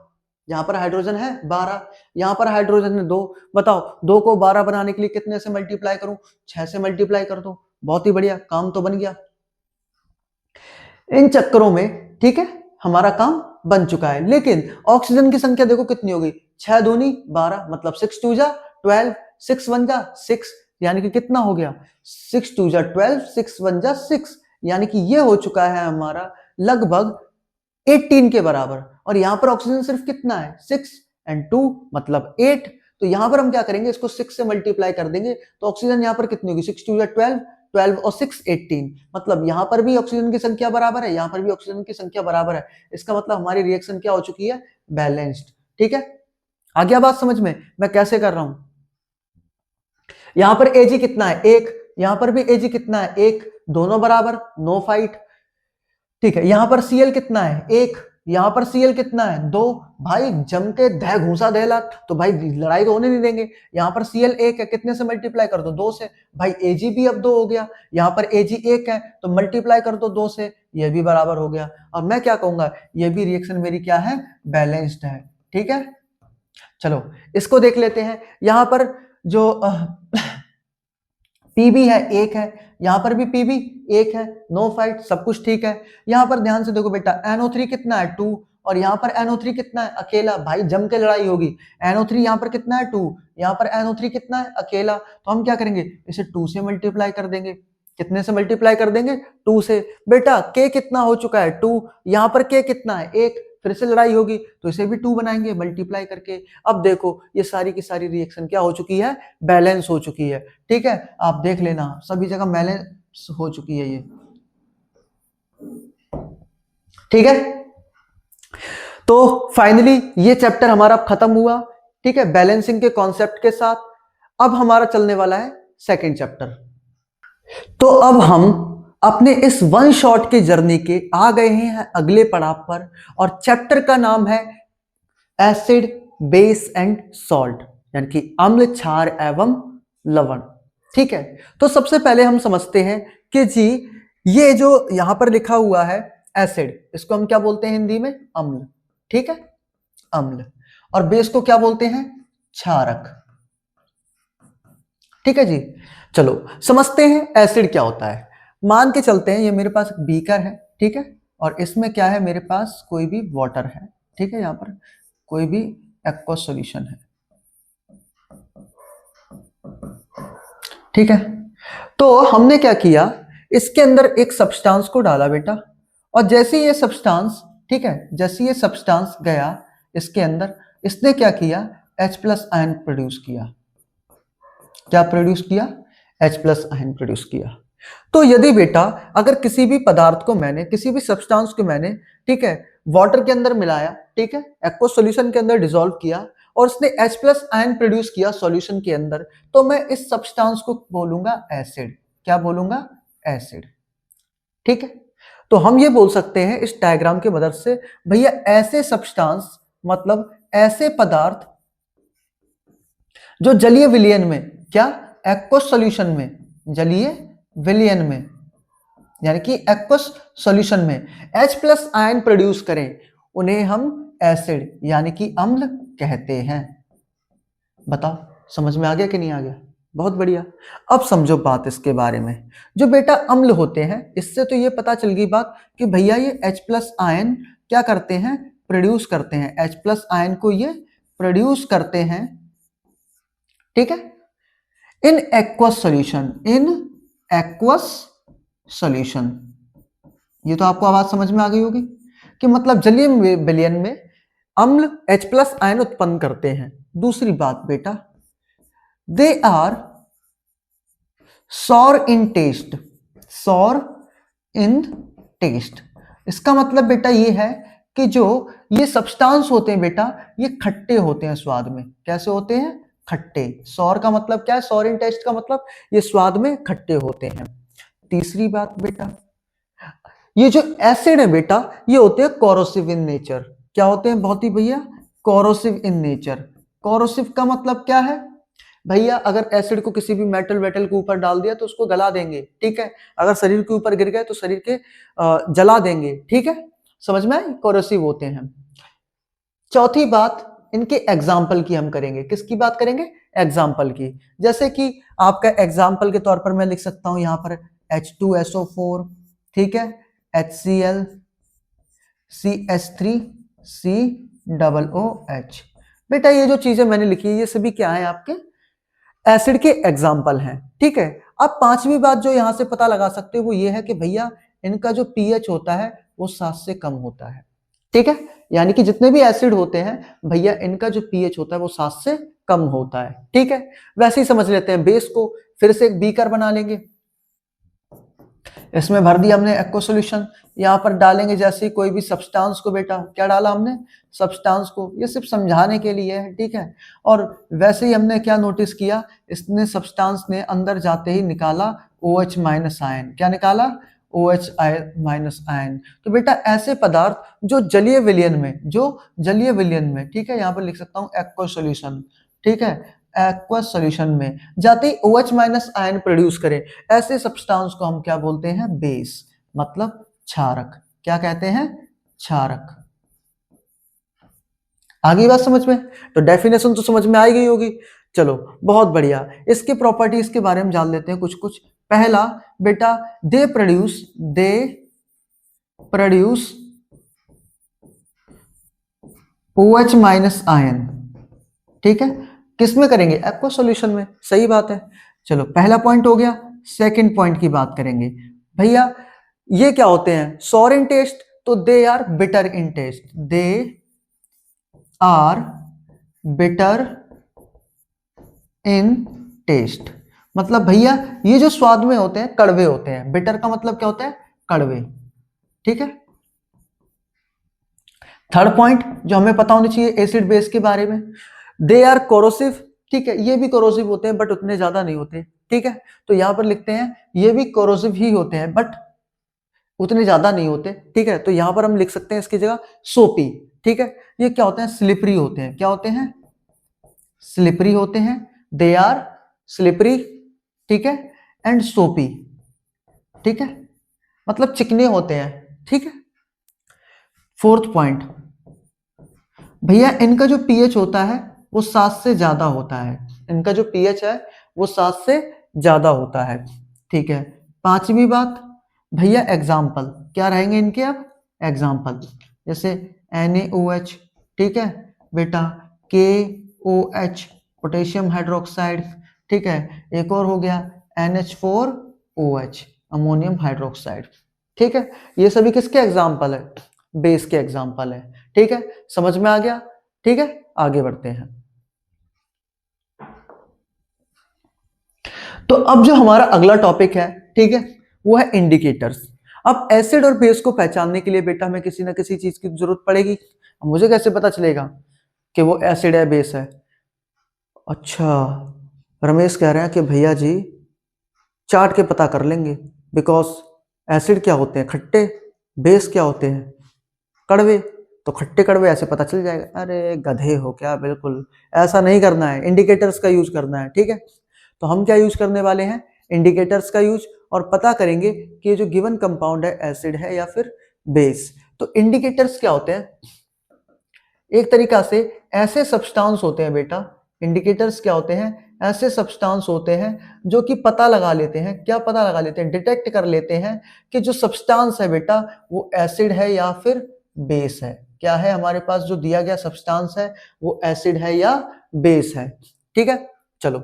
यहां पर हाइड्रोजन है 12, यहां पर हाइड्रोजन है 2, बताओ 2 को 12 बनाने के लिए कितने से मल्टीप्लाई करूं? 6 से मल्टीप्लाई कर दो, बहुत ही बढ़िया, काम तो बन गया। इन चक्करों में ठीक है हमारा काम बन चुका है। लेकिन ऑक्सीजन की संख्या देखो कितनी हो गई, 6 दूनी 12, मतलब 6 2 जा 12, 6 1 जा 6, यानी कि कितना हो गया 6 2 जा 12, 6 1 जा 6, यानी कि ये हो चुका है हमारा लगभग 18 के बराबर। और यहां पर ऑक्सीजन सिर्फ कितना है 6 एंड 2 मतलब 8, तो यहां पर हम क्या करेंगे, इसको 6 से मल्टीप्लाई कर देंगे, तो ऑक्सीजन यहां पर कितनी होगी 6 2 जा 12, 12 और 6 18, मतलब यहां पर भी ऑक्सीजन की संख्या बराबर है, यहां पर भी ऑक्सीजन की संख्या बराबर है। इसका मतलब हमारी रिएक्शन क्या हो चुकी है? बैलेंस्ड। ठीक है, आ गया बात समझ में मैं कैसे कर रहा हूं? यहां पर एजी कितना है 1, यहां पर भी एजी कितना है 1, दोनों बराबर, नो फाइट। ठीक है, यहां पर सीएल कितना है 1, यहां पर सीएल कितना है 2, भाई जम के ध घूसा दहला, तो भाई लड़ाई तो होने नहीं देंगे। यहां पर सीएल 1 है, कितने से मल्टीप्लाई कर दो 2 से, भाई एजी भी अब 2 हो गया, यहां पर एजी 1 है तो मल्टीप्लाई कर दो 2 से, ये भी बराबर हो गया। और मैं क्या कहूंगा, ये भी रिएक्शन मेरी क्या है? बैलेंस्ड है। ठीक है, चलो इसको देख लेते हैं। यहां पर जो पीबी है 1 है, यहां पर भी पीबी 1 है, नो फाइट, सब कुछ ठीक है। यहां पर ध्यान से देखो बेटा, NO3 कितना है 2, और यहां पर NO3 कितना है अकेला, भाई जम के लड़ाई होगी। NO3 यहां पर कितना है 2, यहां पर NO3 कितना है अकेला, तो हम क्या करेंगे, इसे 2 से मल्टीप्लाई कर देंगे। कितने से मल्टीप्लाई कर देंगे? 2 से। बेटा K कितना हो चुका है 2, यहां पर K कितना है 1, फिर से लड़ाई होगी तो इसे भी 2 बनाएंगे मल्टीप्लाई करके। अब देखो ये सारी की सारी रिएक्शन क्या हो चुकी है? बैलेंस हो चुकी है। ठीक है, आप देख लेना सभी जगह बैलेंस हो चुकी है ये। ठीक है, तो फाइनली ये चैप्टर हमारा खत्म हुआ। ठीक है, बैलेंसिंग के कॉन्सेप्ट के साथ। अब हमारा चलने वाला है सेकंड चैप्टर। तो अब हम अपने इस वन शॉट की जर्नी के आ गए हैं अगले पड़ाव पर, और चैप्टर का नाम है एसिड बेस एंड सॉल्ट, यानी कि अम्ल क्षार एवं लवण। ठीक है, तो सबसे पहले हम समझते हैं कि जी ये जो यहां पर लिखा हुआ है एसिड, इसको हम क्या बोलते हैं हिंदी में? अम्ल। ठीक है, अम्ल। और बेस को क्या बोलते हैं? क्षारक। ठीक है जी, चलो समझते हैं एसिड क्या होता है। मान के चलते हैं ये मेरे पास एक बीकर है, ठीक है, और इसमें क्या है, मेरे पास कोई भी वाटर है। ठीक है, यहां पर कोई भी एक्वस सॉल्यूशन है। ठीक है, तो हमने क्या किया, इसके अंदर एक सब्सटेंस को डाला बेटा, और जैसे ये सब्सटेंस, ठीक है, जैसे ये सब्सटेंस गया इसके अंदर, इसने क्या किया, H+ आयन प्रोड्यूस किया। क्या प्रोड्यूस किया? H+ आयन प्रोड्यूस किया। तो यदि बेटा अगर किसी भी पदार्थ को मैंने, किसी भी सब्सटेंस को मैंने, ठीक है, वाटर के अंदर मिलाया, ठीक है, एक्वस सॉल्यूशन के अंदर डिसॉल्व किया, और उसने H+ आयन प्रोड्यूस किया सॉल्यूशन के अंदर, तो मैं इस सब्सटेंस को बोलूंगा एसिड। क्या बोलूंगा? एसिड। ठीक है, तो हम ये बोल सकते हैं इस डायग्राम की मदद से, भैया ऐसे सब्सटेंस मतलब ऐसे पदार्थ जो जलीय विलयन में, क्या, एक्वस सॉल्यूशन में, जलीय विलयन में, यानी कि एक्वस सॉल्यूशन में H+ आयन प्रोड्यूस करें, उन्हें हम एसिड यानी कि अम्ल कहते हैं। बताओ समझ में आ गया कि नहीं आ गया? बहुत बढ़िया। अब समझो बात इसके बारे में, जो बेटा अम्ल होते हैं, इससे तो ये पता चल गई बात कि भैया ये H+ आयन क्या करते हैं, प्रोड्यूस करते हैं। H+ आयन को ये प्रोड्यूस करते हैं, ठीक है, in aqueous solution, in aqueous solution. ये तो आपको आवाज समझ में आ गई होगी। कि मतलब जलीय विलयन में अम्ल H+ आयन उत्पन्न करते हैं। दूसरी बात बेटा, they are sour in taste, sour in taste. इसका मतलब बेटा ये है कि जो ये सब्सटेंस होते हैं बेटा, ये खट्टे होते हैं स्वाद में। कैसे होते हैं? खट्टे। सॉर का मतलब क्या है? सॉर इन टेस्ट का मतलब ये स्वाद में खट्टे होते हैं। तीसरी बात बेटा, ये जो एसिड है बेटा, ये होते हैं कोरोसिव इन नेचर। क्या होते हैं बहुत ही भैया? Corrosive in nature. कोरोसिव का मतलब क्या है भैया? अगर एसिड को किसी भी मेटल वेटल के ऊपर डाल दिया तो उसको गला देंगे, ठीक है। अगर शरीर के ऊपर गिर गए तो शरीर के जला देंगे, ठीक है। समझ में आए? कोरोसिव होते हैं। चौथी बात, इनके एग्जाम्पल की हम करेंगे। किसकी बात करेंगे? एग्जाम्पल की। जैसे कि आपका एग्जाम्पल के तौर पर मैं लिख सकता हूं यहां पर H2SO4, ठीक है, HCl, CH3, COOH। बेटा ये जो चीजें मैंने लिखी है ये सभी क्या है? आपके एसिड के एग्जाम्पल हैं, ठीक है। अब पांचवी बात जो यहां से पता लगा सकते हो वो ये है कि भैया इनका जो पीएच होता है वो 7 से कम होता है, ठीक है। यानी कि जितने भी एसिड होते हैं भैया इनका जो पीएच होता है वो 7 से कम होता है, ठीक है। वैसे ही समझ लेते हैं बेस को। फिर से एक बीकर बना लेंगे, इसमें भर दिया हमने एक्वा सॉल्यूशन। यहाँ पर डालेंगे जैसे कोई भी सब्सटेंस को, बेटा क्या डाला हमने? सब्सटेंस को। ये सिर्फ समझाने के लिए है, ठीक है। और वैसे ही हमने क्या नोटिस किया, इसने सब्सटेंस ने अंदर जाते ही निकाला OH माइनस आयन। क्या निकाला? OH minus ion. तो बेटा ऐसे पदार्थ जो जलीय विलयन में, जो जलीय विलयन में, ठीक है, यहाँ पर लिख सकता हूँ एक्वा सॉल्यूशन, ठीक है, एक्वा सॉल्यूशन में जाते ही OH माइनस आयन प्रोड्यूस करें, ऐसे सब्सटेंस को हम क्या बोलते हैं? बेस, मतलब क्षारक। क्या कहते हैं? क्षारक। आगे बात समझ में? तो डेफिनेशन तो समझ में आई गई होगी। चलो बहुत बढ़िया, इसके प्रॉपर्टीज के बारे में जान लेते हैं कुछ कुछ। पहला बेटा, they produce OH minus ion, ठीक है। किसमें करेंगे? एक्वा सॉल्यूशन में। सही बात है। चलो पहला पॉइंट हो गया। सेकंड पॉइंट की बात करेंगे भैया, ये क्या होते हैं? सॉर इन टेस्ट, तो they are bitter in taste, they are bitter in taste. मतलब भैया ये जो स्वाद में होते हैं कड़वे होते हैं। बिटर का मतलब क्या होता है? कड़वे, ठीक है। थर्ड पॉइंट जो हमें पता होनी चाहिए एसिड बेस के बारे में, दे आर कोरोसिव, ठीक है। ये भी कोरोसिव होते हैं बट उतने ज्यादा नहीं होते, ठीक है। तो यहां पर लिखते हैं ये भी कोरोसिव ही होते हैं बट उतने ज्यादा नहीं होते, ठीक है। तो यहां पर हम लिख सकते हैं इसकी जगह सोपी, ठीक है। ये क्या होते हैं? स्लिपरी होते हैं। क्या होते हैं? स्लिपरी होते हैं। दे आर स्लिपरी, ठीक है, एंड सोपी, ठीक है, मतलब चिकने होते हैं, ठीक है। फोर्थ पॉइंट भैया, इनका जो पीएच होता है वो 7 से ज्यादा होता है। इनका जो पीएच है वो 7 से ज्यादा होता है, ठीक है। पांचवी बात भैया, एग्जाम्पल क्या रहेंगे इनके? अब एग्जाम्पल जैसे NaOH, ठीक है बेटा, KOH पोटेशियम हाइड्रोक्साइड, ठीक है। एक और हो गया NH4OH अमोनियम हाइड्रोक्साइड, ठीक है। ये सभी किसके एग्जाम्पल है? बेस के एग्जाम्पल है, ठीक है। समझ में आ गया? ठीक है, आगे बढ़ते हैं। तो अब जो हमारा अगला टॉपिक है, ठीक है, वो है इंडिकेटर्स। अब एसिड और बेस को पहचानने के लिए बेटा हमें किसी ना किसी चीज की जरूरत पड़ेगी। मुझे कैसे पता चलेगा कि वो एसिड है बेस है? अच्छा, रमेश कह रहे हैं कि भैया जी चाट के पता कर लेंगे, बिकॉज एसिड क्या होते हैं? खट्टे। बेस क्या होते हैं? कड़वे। तो खट्टे कड़वे ऐसे पता चल जाएगा। अरे गधे हो क्या? बिल्कुल ऐसा नहीं करना है, इंडिकेटर्स का यूज करना है, ठीक है। तो हम क्या यूज करने वाले हैं? इंडिकेटर्स का यूज, और पता करेंगे कि ये जो गिवन कंपाउंड है एसिड है या फिर बेस। तो इंडिकेटर्स क्या होते हैं? एक तरीका से ऐसे सब्सटेंस होते हैं बेटा, इंडिकेटर्स क्या होते हैं? ऐसे सब्सटेंस होते हैं जो कि पता लगा लेते हैं। क्या पता लगा लेते हैं? डिटेक्ट कर लेते हैं कि जो सब्सटेंस है बेटा वो एसिड है या फिर बेस है। क्या है हमारे पास? जो दिया गया सब्सटेंस है वो एसिड है या बेस है, ठीक है। चलो,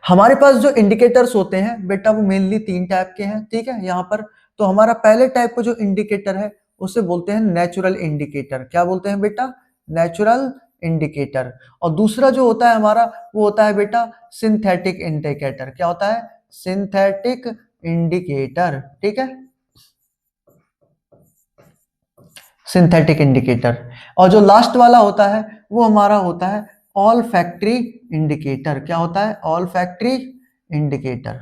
हमारे पास जो इंडिकेटर्स होते हैं बेटा वो मेनली 3 टाइप के हैं, ठीक है। यहाँ पर तो हमारा पहले टाइप का जो इंडिकेटर है उसे बोलते हैं नेचुरल इंडिकेटर। क्या बोलते हैं बेटा? Natural indicator. और दूसरा जो होता है हमारा वो होता है बेटा सिंथेटिक इंडिकेटर। क्या होता है? Synthetic indicator. ठीक है, सिंथेटिक इंडिकेटर। और जो लास्ट वाला होता है वो हमारा होता है ऑल फैक्ट्री इंडिकेटर। क्या होता है? All factory indicator.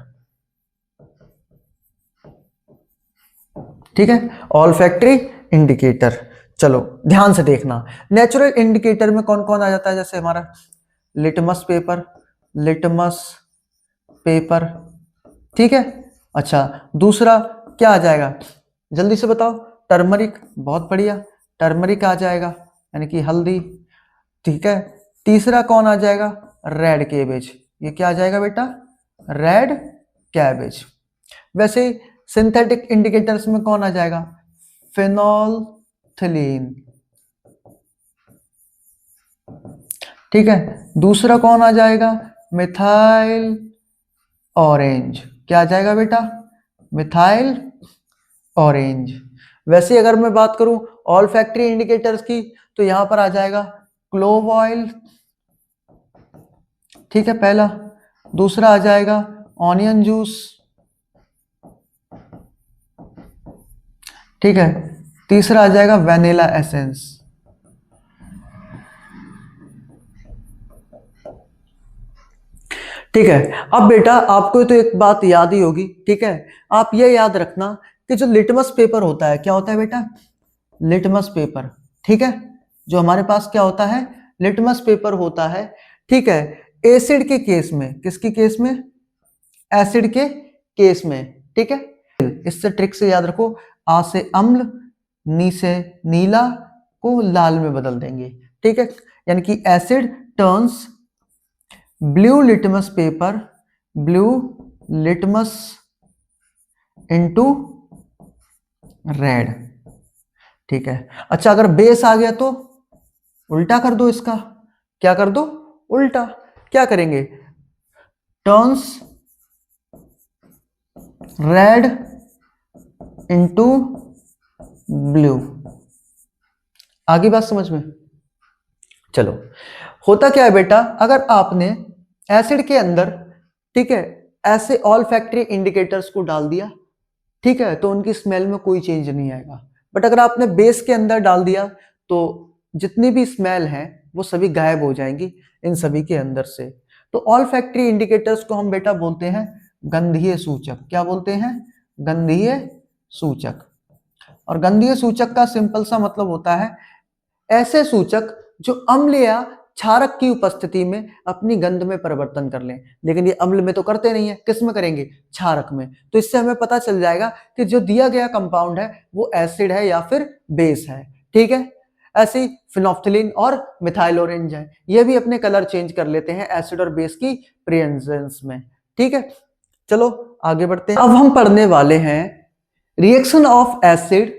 ठीक है, ऑल फैक्ट्री इंडिकेटर। चलो ध्यान से देखना, नेचुरल इंडिकेटर में कौन कौन आ जाता है? जैसे हमारा लिटमस पेपर, लिटमस पेपर। ठीक है, अच्छा दूसरा क्या आ जाएगा? जल्दी से बताओ। टर्मरिक, बहुत बढ़िया, टर्मरिक आ जाएगा यानी कि हल्दी। ठीक है, तीसरा कौन आ जाएगा? Red cabbage. ये क्या आ जाएगा बेटा? Red cabbage. वैसे सिंथेटिक इंडिकेटर्स में कौन आ जाएगा? फिनोल्फथलीन। ठीक है, दूसरा कौन आ जाएगा? Methyl orange. क्या आ जाएगा बेटा? Methyl orange. वैसे अगर मैं बात करूं ऑल फैक्ट्री इंडिकेटर्स की तो यहां पर आ जाएगा क्लोव ऑयल। ठीक है, पहला। दूसरा आ जाएगा ऑनियन जूस। ठीक है, तीसरा आ जाएगा वेनिला एसेंस। ठीक है, अब बेटा आपको तो एक बात याद ही होगी। ठीक है, आप ये याद रखना कि जो लिटमस पेपर होता है, क्या होता है बेटा? Litmus paper. ठीक है, जो हमारे पास क्या होता है? लिटमस पेपर होता है। ठीक है, एसिड के केस में, किसकी केस में? एसिड के केस में। ठीक है, इससे ट्रिक से याद रखो, आ से अम्ल, नी से नीला को लाल में बदल देंगे। ठीक है, यानी कि asset turns blue litmus paper, blue litmus into red. ठीक है, अच्छा अगर बेस आ गया तो उल्टा कर दो इसका। क्या कर दो? उल्टा। क्या करेंगे? Turns red into blue. आगे बात समझ में? चलो, होता क्या है बेटा, अगर आपने एसिड के अंदर, ठीक है, ऐसे ऑल फैक्ट्री इंडिकेटर्स को डाल दिया, ठीक है, तो उनकी स्मेल में कोई चेंज नहीं आएगा। बट अगर आपने बेस के अंदर डाल दिया तो जितनी भी स्मेल है वो सभी गायब हो जाएंगी इन सभी के अंदर से। तो ऑल फैक्ट्री इंडिकेटर्स को हम बेटा बोलते हैं गंधीय सूचक। क्या बोलते हैं? गंधीय सूचक। और गंधीय सूचक का सिंपल सा मतलब होता है ऐसे सूचक जो अम्ल या क्षारक की उपस्थिति में अपनी गंध में परिवर्तन कर लें। लेकिन ये अम्ल में तो करते नहीं है, किस में करेंगे? क्षारक में। तो इससे हमें पता चल जाएगा कि जो दिया गया कंपाउंड है वो एसिड है या फिर बेस है। ठीक है, ऐसी फिनोल्फथलीन और मिथाइल ऑरेंज है, ये भी अपने कलर चेंज कर लेते हैं एसिड और बेस की प्रेजेंस में। ठीक है, चलो आगे बढ़ते हैं। अब हम पढ़ने वाले हैं reaction of acid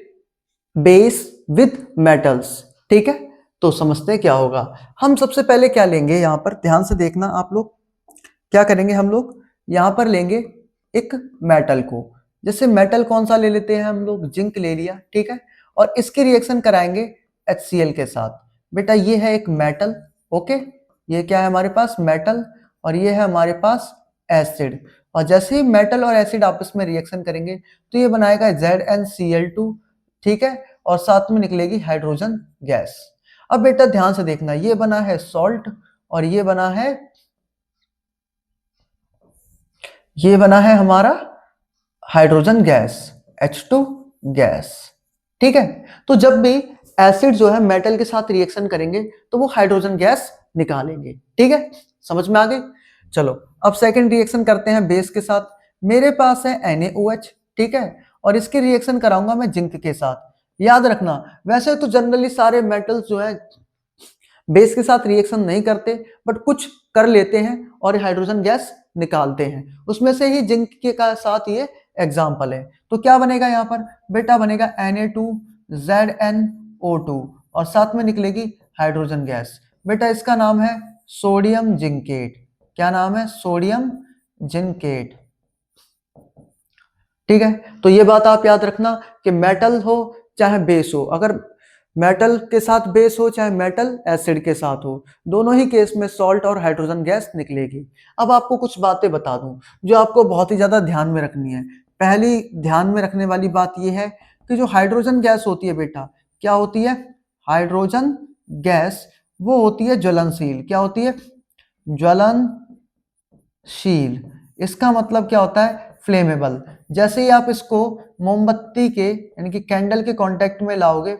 base with metals. ठीक है, तो समझते हैं क्या होगा। हम सबसे पहले क्या लेंगे, यहां पर ध्यान से देखना आप लोग। क्या करेंगे हम लोग? यहां पर लेंगे एक मेटल को। जैसे मेटल कौन सा ले लेते हैं हम लोग? जिंक ले लिया। ठीक है, और इसकी रिएक्शन कराएंगे HCl के साथ। बेटा ये है एक मेटल। ओके, ये क्या है हमारे पास? मेटल। और ये है हमारे पास एसिड। और जैसे ही मेटल और एसिड आपस में रिएक्शन करेंगे तो ये बनाएगा ZnCl2। ठीक है, और साथ में निकलेगी हाइड्रोजन गैस। अब बेटा ध्यान से देखना, ये बना है सॉल्ट और ये बना है हमारा हाइड्रोजन गैस, H2 गैस। ठीक है, तो जब भी एसिड जो है मेटल के साथ रिएक्शन करेंगे तो वो हाइड्रोजन गैस निकालेंगे। ठीक है, समझ में आ गई? चलो अब सेकंड रिएक्शन करते हैं बेस के साथ। मेरे पास है NaOH। ठीक है, और इसकी रिएक्शन कराऊंगा मैं जिंक के साथ। याद रखना, वैसे तो जनरली सारे मेटल्स जो है बेस के साथ रिएक्शन नहीं करते, बट कुछ कर लेते हैं और हाइड्रोजन गैस निकालते हैं। उसमें से ही जिंक के का साथ ये एग्जाम्पल है। तो क्या बनेगा यहाँ पर? बेटा बनेगा Na2ZnO2 और साथ में निकलेगी हाइड्रोजन गैस। बेटा इसका नाम है सोडियम जिंकेट। क्या नाम है? Sodium zincate. ठीक है, तो ये बात आप याद रखना कि मेटल हो चाहे बेस हो, अगर मेटल के साथ बेस हो चाहे मेटल एसिड के साथ हो, दोनों ही केस में सॉल्ट और हाइड्रोजन गैस निकलेगी। अब आपको कुछ बातें बता दूं जो आपको बहुत ही ज्यादा ध्यान में रखनी है। पहली ध्यान में रखने वाली बात यह है कि जो हाइड्रोजन गैस होती है बेटा, क्या होती है? हाइड्रोजन गैस वो होती है ज्वलनशील। क्या होती है? ज्वलनशील। इसका मतलब क्या होता है? फ्लेमेबल। जैसे ही आप इसको मोमबत्ती के यानी कि कैंडल के कांटेक्ट में लाओगे,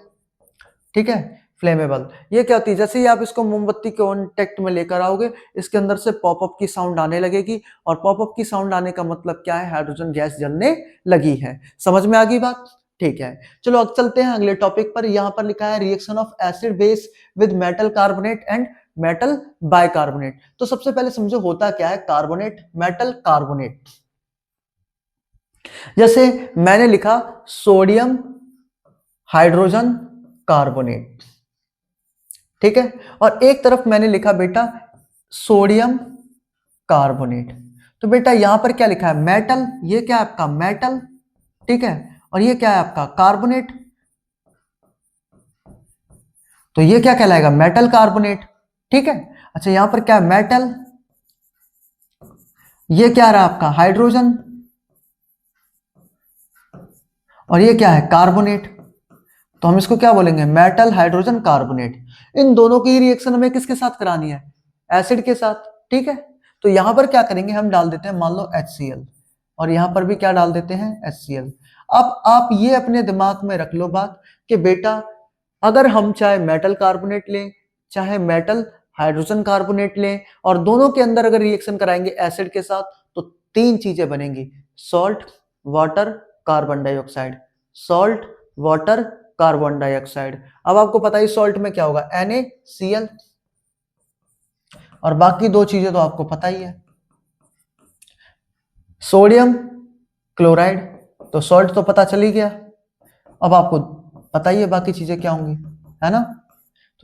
ठीक है, फ्लेमेबल। ये क्या होती है? जैसे ही आप इसको मोमबत्ती के कांटेक्ट में लेकर आओगे, इसके अंदर से पॉपअप की साउंड आने लगेगी, और पॉपअप की साउंड आने का मतलब क्या है? हाइड्रोजन गैस जलने लगी है। समझ में आ गई बात? ठीक है, चलो अब चलते हैं अगले टॉपिक पर। यहां पर लिखा है reaction of acid base with metal carbonate and metal bicarbonate. तो सबसे पहले समझो होता क्या है कार्बोनेट, मेटल कार्बोनेट। जैसे मैंने लिखा सोडियम हाइड्रोजन कार्बोनेट, ठीक है, और एक तरफ मैंने लिखा बेटा सोडियम कार्बोनेट। तो बेटा यहां पर क्या लिखा है? मेटल। ये क्या है आपका? मेटल, ठीक है, और ये क्या है आपका? कार्बोनेट। तो ये क्या कहलाएगा? मेटल कार्बोनेट, ठीक है। अच्छा यहां पर क्या है? मेटल। ये क्या रहा आपका? हाइड्रोजन। और ये क्या है? कार्बोनेट। तो हम इसको क्या बोलेंगे? Metal hydrogen carbonate. इन दोनों की रिएक्शन हमें किसके साथ करानी है? एसिड के साथ, ठीक है। तो यहां पर क्या करेंगे? हम डाल देते हैं मान लो HCl, और यहां पर भी क्या डाल देते हैं? HCl। अब आप ये अपने दिमाग में रख लो बात कि बेटा अगर हम चाहे मेटल कार्बोनेट लें चाहे मेटल हाइड्रोजन कार्बोनेट लें, और दोनों के अंदर अगर रिएक्शन कराएंगे एसिड के साथ, तो तीन चीजें बनेंगी: salt, water, carbon dioxide. Salt, water, carbon dioxide. अब आपको पता ही सॉल्ट में क्या होगा? NaCl, और बाकी दो चीजें तो आपको पता ही है, सोडियम क्लोराइड। तो सॉल्ट तो पता चल ही गया, अब आपको पता ही है बाकी चीजें क्या होंगी, है ना।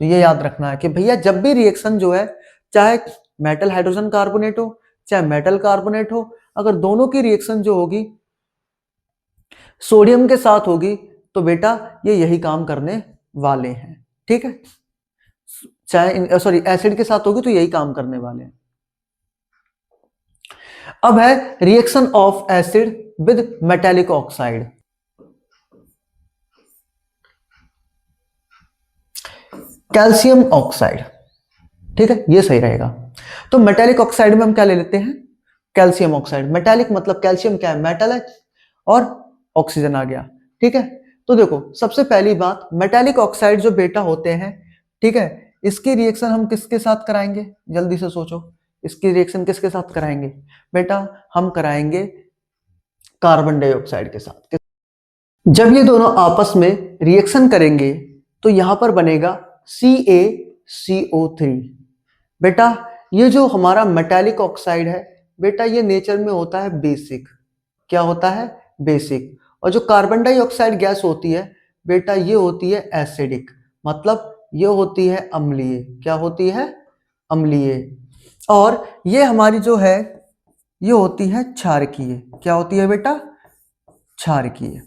तो ये याद रखना है कि भैया जब भी रिएक्शन जो है, चाहे मेटल हाइड्रोजन कार्बोनेट हो चाहे मेटल कार्बोनेट हो, अगर दोनों की रिएक्शन जो होगी सोडियम के साथ होगी, तो बेटा ये यही काम करने वाले हैं, ठीक है। चाहे सॉरी एसिड के साथ होगी तो यही काम करने वाले हैं। अब है reaction of acid with metallic oxide. Calcium oxide, ठीक है, ये सही रहेगा। तो मेटेलिक ऑक्साइड में हम क्या ले लेते हैं? Calcium oxide. मेटेलिक मतलब कैल्शियम क्या है? मेटल है, और ऑक्सीजन आ गया, ठीक है। तो देखो सबसे पहली बात, मेटेलिक ऑक्साइड जो बेटा होते हैं, ठीक है, इसकी रिएक्शन हम किसके साथ कराएंगे? जल्दी से सोचो, इसकी रिएक्शन किसके साथ कराएंगे? बेटा हम कराएंगे कार्बन डाइऑक्साइड के साथ। जब ये दोनों आपस में रिएक्शन करेंगे तो यहां पर बनेगा CaCO3। बेटा ये जो हमारा मेटालिक ऑक्साइड है बेटा, ये नेचर में होता है बेसिक। क्या होता है? बेसिक। और जो कार्बन डाइऑक्साइड गैस होती है बेटा, ये होती है एसिडिक, मतलब ये होती है अम्लीय। क्या होती है? अम्लीय। और ये हमारी जो है ये होती है क्षारकीय। क्या होती है बेटा? क्षारकीय,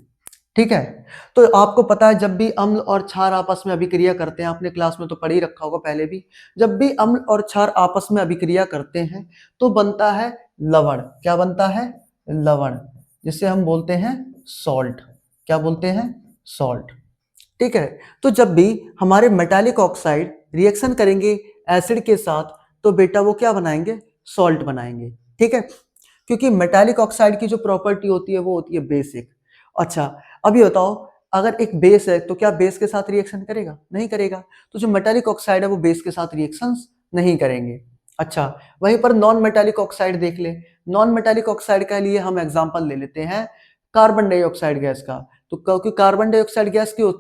ठीक है। तो आपको पता है जब भी अम्ल और क्षार आपस में अभिक्रिया करते हैं, आपने क्लास में तो पढ़ ही रखा होगा पहले भी, जब भी अम्ल और क्षार आपस में अभिक्रिया करते हैं तो बनता है लवण। क्या बनता है? लवण, जिसे हम बोलते हैं सॉल्ट। क्या बोलते हैं? सॉल्ट, ठीक है। तो जब भी हमारे मेटालिक ऑक्साइड रिएक्शन करेंगे एसिड के साथ, तो बेटा वो क्या बनाएंगे? सॉल्ट बनाएंगे, ठीक है। क्योंकि मेटालिक ऑक्साइड की जो प्रॉपर्टी होती है वो होती है बेसिक। अच्छा अब ये बताओ, अगर एक बेस है तो क्या बेस के साथ रिएक्शन करेगा? नहीं करेगा। तो जो मेटालिक ऑक्साइड है वो बेस के साथ रिएक्शंस नहीं करेंगे। अच्छा वहीं पर नॉन मेटालिक ऑक्साइड देख ले। नॉन मेटालिक ऑक्साइड के लिए हम एग्जांपल ले लेते हैं कार्बन डाइऑक्साइड गैस का। तो क्योंकि कार्बन डाइऑक्साइड गैस की,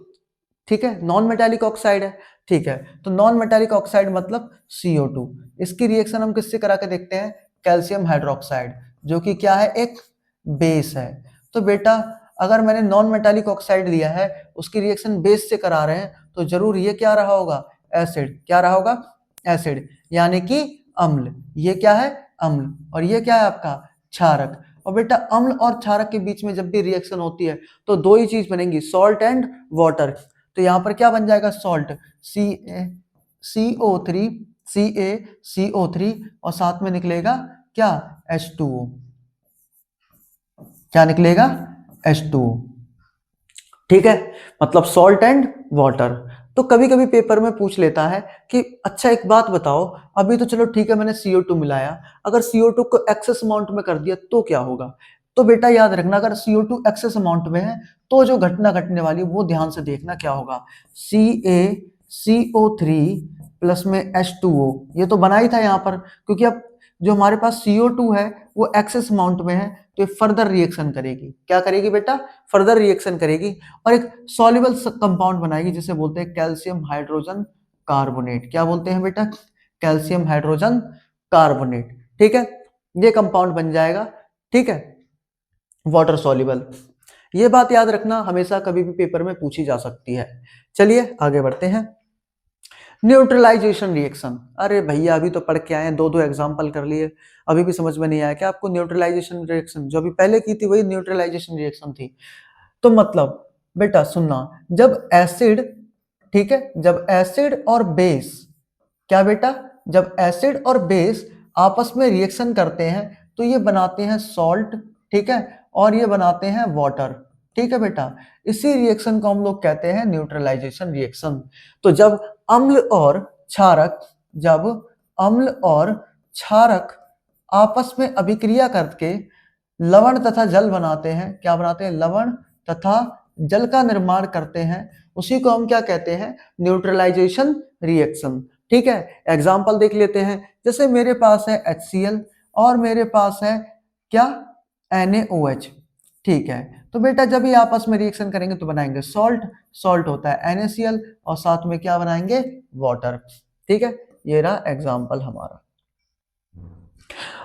ठीक है, नॉन मेटालिक ऑक्साइड है, ठीक है। तो नॉन मेटालिक ऑक्साइड मतलब CO2। इसकी रिएक्शन हम किससे करा के देखते हैं? कैल्शियम हाइड्रोक्साइड, जो कि क्या है? एक बेस है। तो बेटा अगर मैंने नॉन मेटालिक ऑक्साइड लिया है, उसकी रिएक्शन बेस से करा रहे हैं, तो जरूर ये क्या रहा होगा? एसिड। क्या रहा होगा? एसिड, यानी कि अम्ल। ये क्या है? अम्ल। और ये क्या है आपका? क्षारक। और बेटा अम्ल और क्षारक के बीच में जब भी रिएक्शन होती है तो दो ही चीज बनेंगी, सॉल्ट एंड वाटर। तो यहां पर क्या बन जाएगा, सॉल्ट CO3 CaCO3 और साथ में निकलेगा क्या, H2O। क्या निकलेगा, H2O। ठीक है, मतलब सॉल्ट एंड वाटर। तो कभी कभी पेपर में पूछ लेता है कि अच्छा एक बात बताओ, अभी तो चलो ठीक है मैंने CO2 मिलाया, अगर CO2 को एक्सेस अमाउंट में कर दिया तो क्या होगा। तो बेटा याद रखना, अगर CO2 एक्सेस अमाउंट में है तो जो घटना घटने वाली वो ध्यान से देखना क्या होगा, CaCO3 प्लस में H2O। ये तो बना ही था यहाँ पर, क्योंकि अब जो हमारे पास CO2 है वो एक्सेस अमाउंट में है, तो ये फर्दर रिएक्शन करेगी। क्या करेगी बेटा, फर्दर रिएक्शन करेगी और एक सॉल्युबल कंपाउंड बनाएगी जिसे बोलते हैं कैल्शियम हाइड्रोजन कार्बोनेट। क्या बोलते हैं बेटा, कैल्शियम हाइड्रोजन कार्बोनेट। ठीक है, ये कंपाउंड बन जाएगा। ठीक है, वाटर सॉल्युबल। ये बात याद रखना, हमेशा कभी भी पेपर में पूछी जा सकती है। चलिए आगे बढ़ते हैं। न्यूट्रलाइजेशन रिएक्शन, अरे भैया अभी तो पढ़ के आए हैं, दो दो एग्जांपल कर लिए, अभी भी समझ में नहीं आया क्या आपको। न्यूट्रलाइजेशन रिएक्शन जो अभी पहले की थी वही न्यूट्रलाइजेशन रिएक्शन थी। तो मतलब बेटा सुनना, जब एसिड, ठीक है, जब एसिड और बेस, क्या बेटा, जब एसिड और बेस आपस में रिएक्शन करते हैं तो ये बनाते हैं सॉल्ट, ठीक है, और ये बनाते हैं वाटर। ठीक है बेटा, इसी रिएक्शन को हम लोग कहते हैं न्यूट्रलाइजेशन रिएक्शन। तो जब अम्ल और क्षारक, जब अम्ल और क्षारक आपस में अभिक्रिया करके लवण तथा जल बनाते हैं, क्या बनाते हैं, लवण तथा जल का निर्माण करते हैं, उसी को हम क्या कहते हैं, न्यूट्रलाइजेशन रिएक्शन। ठीक है, एग्जाम्पल देख लेते हैं। जैसे मेरे पास है HCl और मेरे पास है क्या, NaOH। ठीक है, तो बेटा जब ये आपस में रिएक्शन करेंगे तो बनाएंगे सॉल्ट, सॉल्ट होता है NaCl और साथ में क्या बनाएंगे, वाटर। ठीक है, ये रहा एग्जाम्पल हमारा।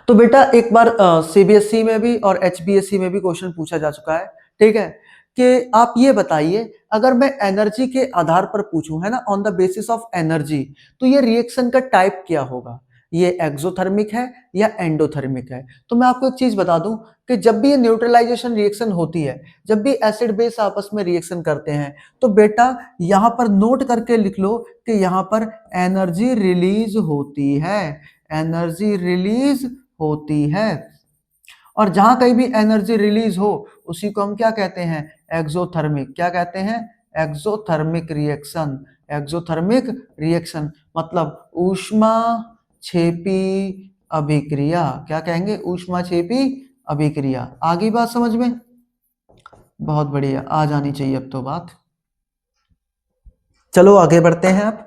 तो बेटा एक बार CBSE में भी और HBSE में भी क्वेश्चन पूछा जा चुका है। ठीक है, कि आप ये बताइए, अगर मैं एनर्जी के आधार पर पूछूं, है ना, on the basis of energy, तो ये रिएक्शन का टाइप क्या होगा, ये एक्सोथर्मिक है या एंडोथर्मिक है। तो मैं आपको एक चीज बता दूं कि जब भी ये न्यूट्रलाइजेशन रिएक्शन होती है, जब भी एसिड बेस आपस में रिएक्शन करते हैं, तो बेटा यहां पर नोट करके लिख लो कि यहां पर एनर्जी रिलीज होती है, एनर्जी रिलीज होती है। और जहां कहीं भी एनर्जी रिलीज हो उसी को हम क्या कहते हैं, एक्सोथर्मिक। क्या कहते हैं, एक्सोथर्मिक रिएक्शन। एक्सोथर्मिक रिएक्शन मतलब ऊष्मा छेपी अभिक्रिया। क्या कहेंगे, ऊष्मा छेपी अभिक्रिया। आगे बात समझ में, बहुत बढ़िया, आ जानी चाहिए अब तो बात। चलो आगे बढ़ते हैं। आप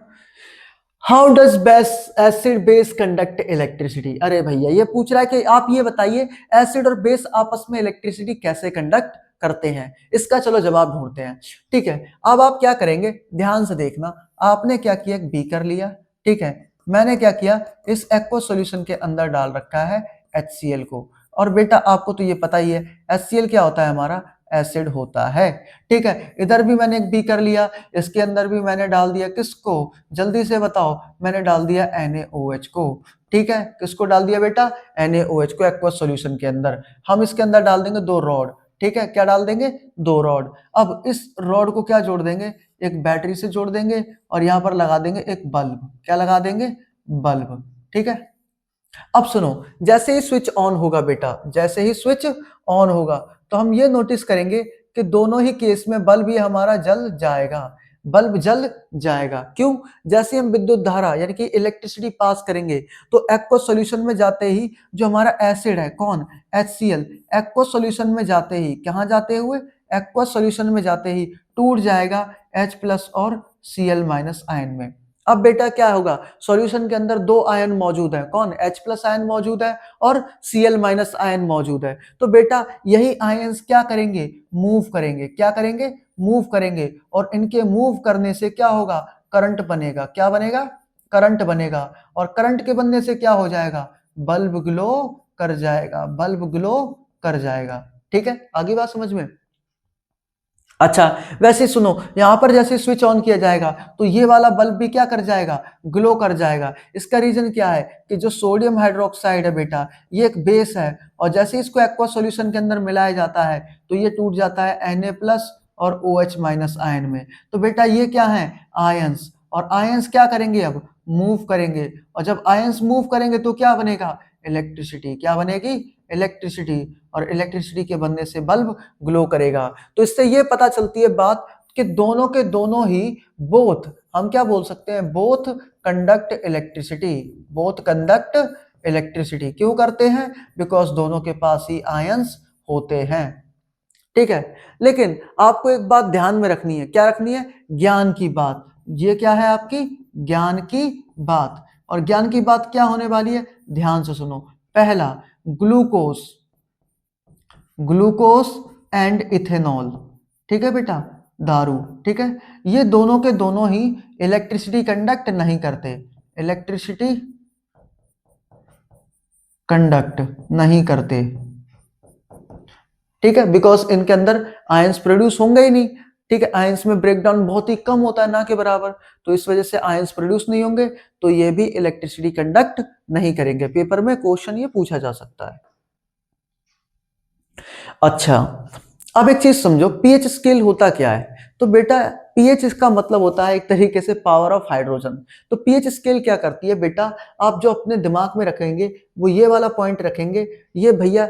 how does base acid base conduct electricity. अरे भैया ये पूछ रहा है कि आप ये बताइए एसिड और बेस आपस में इलेक्ट्रिसिटी कैसे कंडक्ट करते हैं, इसका चलो जवाब ढूंढते हैं। ठीक है, अब आप क्या करेंगे, ध्यान से देखना। आपने क्या किया, एक बीकर लिया, ठीक है, मैंने क्या किया, इस एक्वा सॉल्यूशन के अंदर डाल रखा है HCl को। और बेटा आपको तो ये पता ही है HCl क्या होता है, हमारा एसिड होता है। ठीक है, इधर भी मैंने एक बीकर लिया, इसके अंदर भी मैंने डाल दिया किसको, जल्दी से बताओ, मैंने डाल दिया NaOH को। ठीक है, किसको डाल दिया बेटा, NaOH को एक्वा सॉल्यूशन के अंदर। हम इसके अंदर डाल देंगे दो रॉड। ठीक है, क्या डाल देंगे, दो रॉड। अब इस रॉड को क्या जोड़ देंगे, एक बैटरी से जोड़ देंगे और यहां पर लगा देंगे एक बल्ब। क्या लगा देंगे, बल्ब। ठीक है, अब सुनो, जैसे ही स्विच ऑन होगा बेटा, जैसे ही स्विच ऑन होगा तो हम ये नोटिस करेंगे कि दोनों ही केस में बल्ब ये हमारा जल जाएगा, बल्ब जल जाएगा। क्यों, जैसे हम विद्युत धारा यानी कि इलेक्ट्रिसिटी पास करेंगे तो एक्वा सॉल्यूशन में जाते ही जो हमारा एसिड है, कौन, HCl, एक्वा सॉल्यूशन में जाते ही, कहां जाते हुए, एक्वा सॉल्यूशन में जाते ही टूट जाएगा H+ और Cl- आयन में। अब बेटा क्या होगा, सॉल्यूशन के अंदर दो आयन मौजूद है, कौन, H+ आयन मौजूद है और Cl- आयन मौजूद है। तो बेटा यही आयन्स क्या करेंगे, मूव करेंगे। क्या करेंगे, मूव करेंगे, और इनके मूव करने से क्या होगा, करंट बनेगा। क्या बनेगा, करंट बनेगा, और करंट के बनने से क्या हो जाएगा, बल्ब ग्लो कर जाएगा, बल्ब ग्लो कर जाएगा। ठीक है, आगे बात समझ में। अच्छा, वैसे सुनो, यहां पर जैसे स्विच ऑन किया जाएगा तो ये वाला बल्ब भी क्या कर जाएगा, ग्लो कर जाएगा। इसका रीजन क्या है कि जो सोडियम हाइड्रोक्साइड है बेटा, ये एक बेस है, और जैसे ही इसको एक्वा सॉल्यूशन के अंदर मिलाया जाता है तो ये टूट जाता है Na+ और OH- आयन में। तो बेटा ये क्या है, आयंस, और आयंस क्या करेंगे, अब मूव करेंगे, और जब आयंस मूव करेंगे तो क्या बनेगा, इलेक्ट्रिसिटी। क्या बनेगी, इलेक्ट्रिसिटी, और इलेक्ट्रिसिटी के बनने से बल्ब ग्लो करेगा। तो इससे ये पता चलती है बात कि दोनों के दोनों ही बोथ, हम क्या बोल सकते हैं, both conduct electricity, both conduct electricity. क्यों करते हैं, बिकॉज दोनों के पास ही आयंस होते हैं। ठीक है, लेकिन आपको एक बात ध्यान में रखनी है, क्या रखनी है, ज्ञान की बात। ये क्या है आपकी, ज्ञान की बात, और ज्ञान की बात क्या होने वाली है, ध्यान से सुनो। पहला, ग्लूकोज, ग्लूकोज एंड इथेनॉल, ठीक है बेटा, दारू, ठीक है, ये दोनों के दोनों ही इलेक्ट्रिसिटी कंडक्ट नहीं करते, इलेक्ट्रिसिटी कंडक्ट नहीं करते, ठीक है, बिकॉज इनके अंदर आयंस प्रोड्यूस होंगे ही नहीं। ठीक है, आयंस में ब्रेकडाउन बहुत ही कम होता है, ना के बराबर, तो इस वजह से आयंस प्रोड्यूस नहीं होंगे, तो ये भी इलेक्ट्रिसिटी कंडक्ट नहीं करेंगे। पेपर में क्वेश्चन ये पूछा जा सकता है। अच्छा, अब एक चीज समझो, पीएच स्केल होता क्या है। तो बेटा पीएच इसका मतलब होता है एक तरीके से पावर ऑफ हाइड्रोजन। तो पीएच स्केल क्या करती है बेटा, आप जो अपने दिमाग में रखेंगे वो ये वाला पॉइंट रखेंगे, ये भैया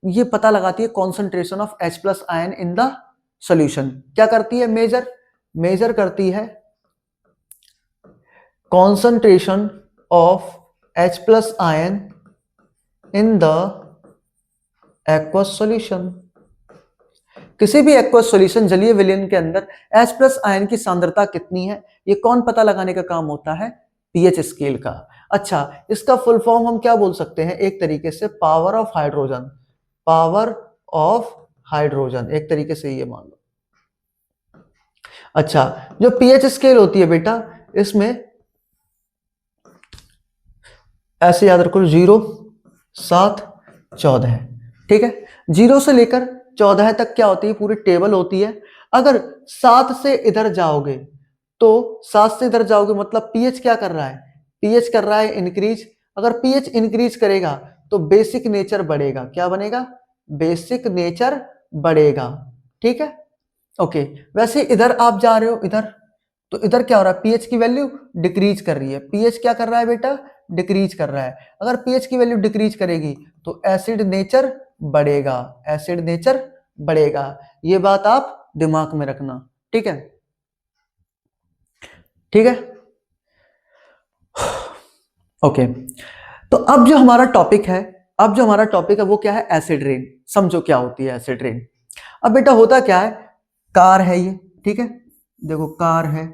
ये पता लगाती है concentration of H+ ion in the solution. क्या करती है, मेजर, मेजर करती है concentration of H+ ion in the aqueous solution. किसी भी एक्वस सॉल्यूशन जलीय विलयन के अंदर H+ आयन की सांद्रता कितनी है, ये कौन पता लगाने का काम होता है, पीएच स्केल का। अच्छा, इसका फुल फॉर्म हम क्या बोल सकते हैं, एक तरीके से power of hydrogen, power of hydrogen, एक तरीके से ये मान लो। अच्छा, जो पीएच स्केल होती है बेटा, इसमें ऐसे याद रखो, 0, 7, 14 है, ठीक है, 0 से लेकर 14 तक क्या होती है, पूरी टेबल होती है। अगर 7 से इधर जाओगे तो 7 से इधर जाओगे मतलब पीएच क्या कर रहा है, पीएच कर रहा है इंक्रीज। अगर पीएच इंक्रीज करेगा तो बेसिक नेचर बढ़ेगा। क्या बनेगा, बेसिक नेचर बढ़ेगा, ठीक है, ओके। वैसे इधर आप जा रहे हो इधर, तो इधर क्या हो रहा है, पीएच की वैल्यू डिक्रीज कर रही है। पीएच क्या कर रहा है बेटा, डिक्रीज कर रहा है। अगर पीएच की वैल्यू डिक्रीज करेगी तो एसिड नेचर बढ़ेगा, एसिड नेचर बढ़ेगा। ये बात आप दिमाग में रखना, ठीक है, ठीक है, ओके। तो अब जो हमारा टॉपिक है, अब जो हमारा टॉपिक है वो क्या है, एसिड रेन। समझो क्या होती है एसिड रेन। अब बेटा होता क्या है, कार है ये, ठीक है, देखो कार है,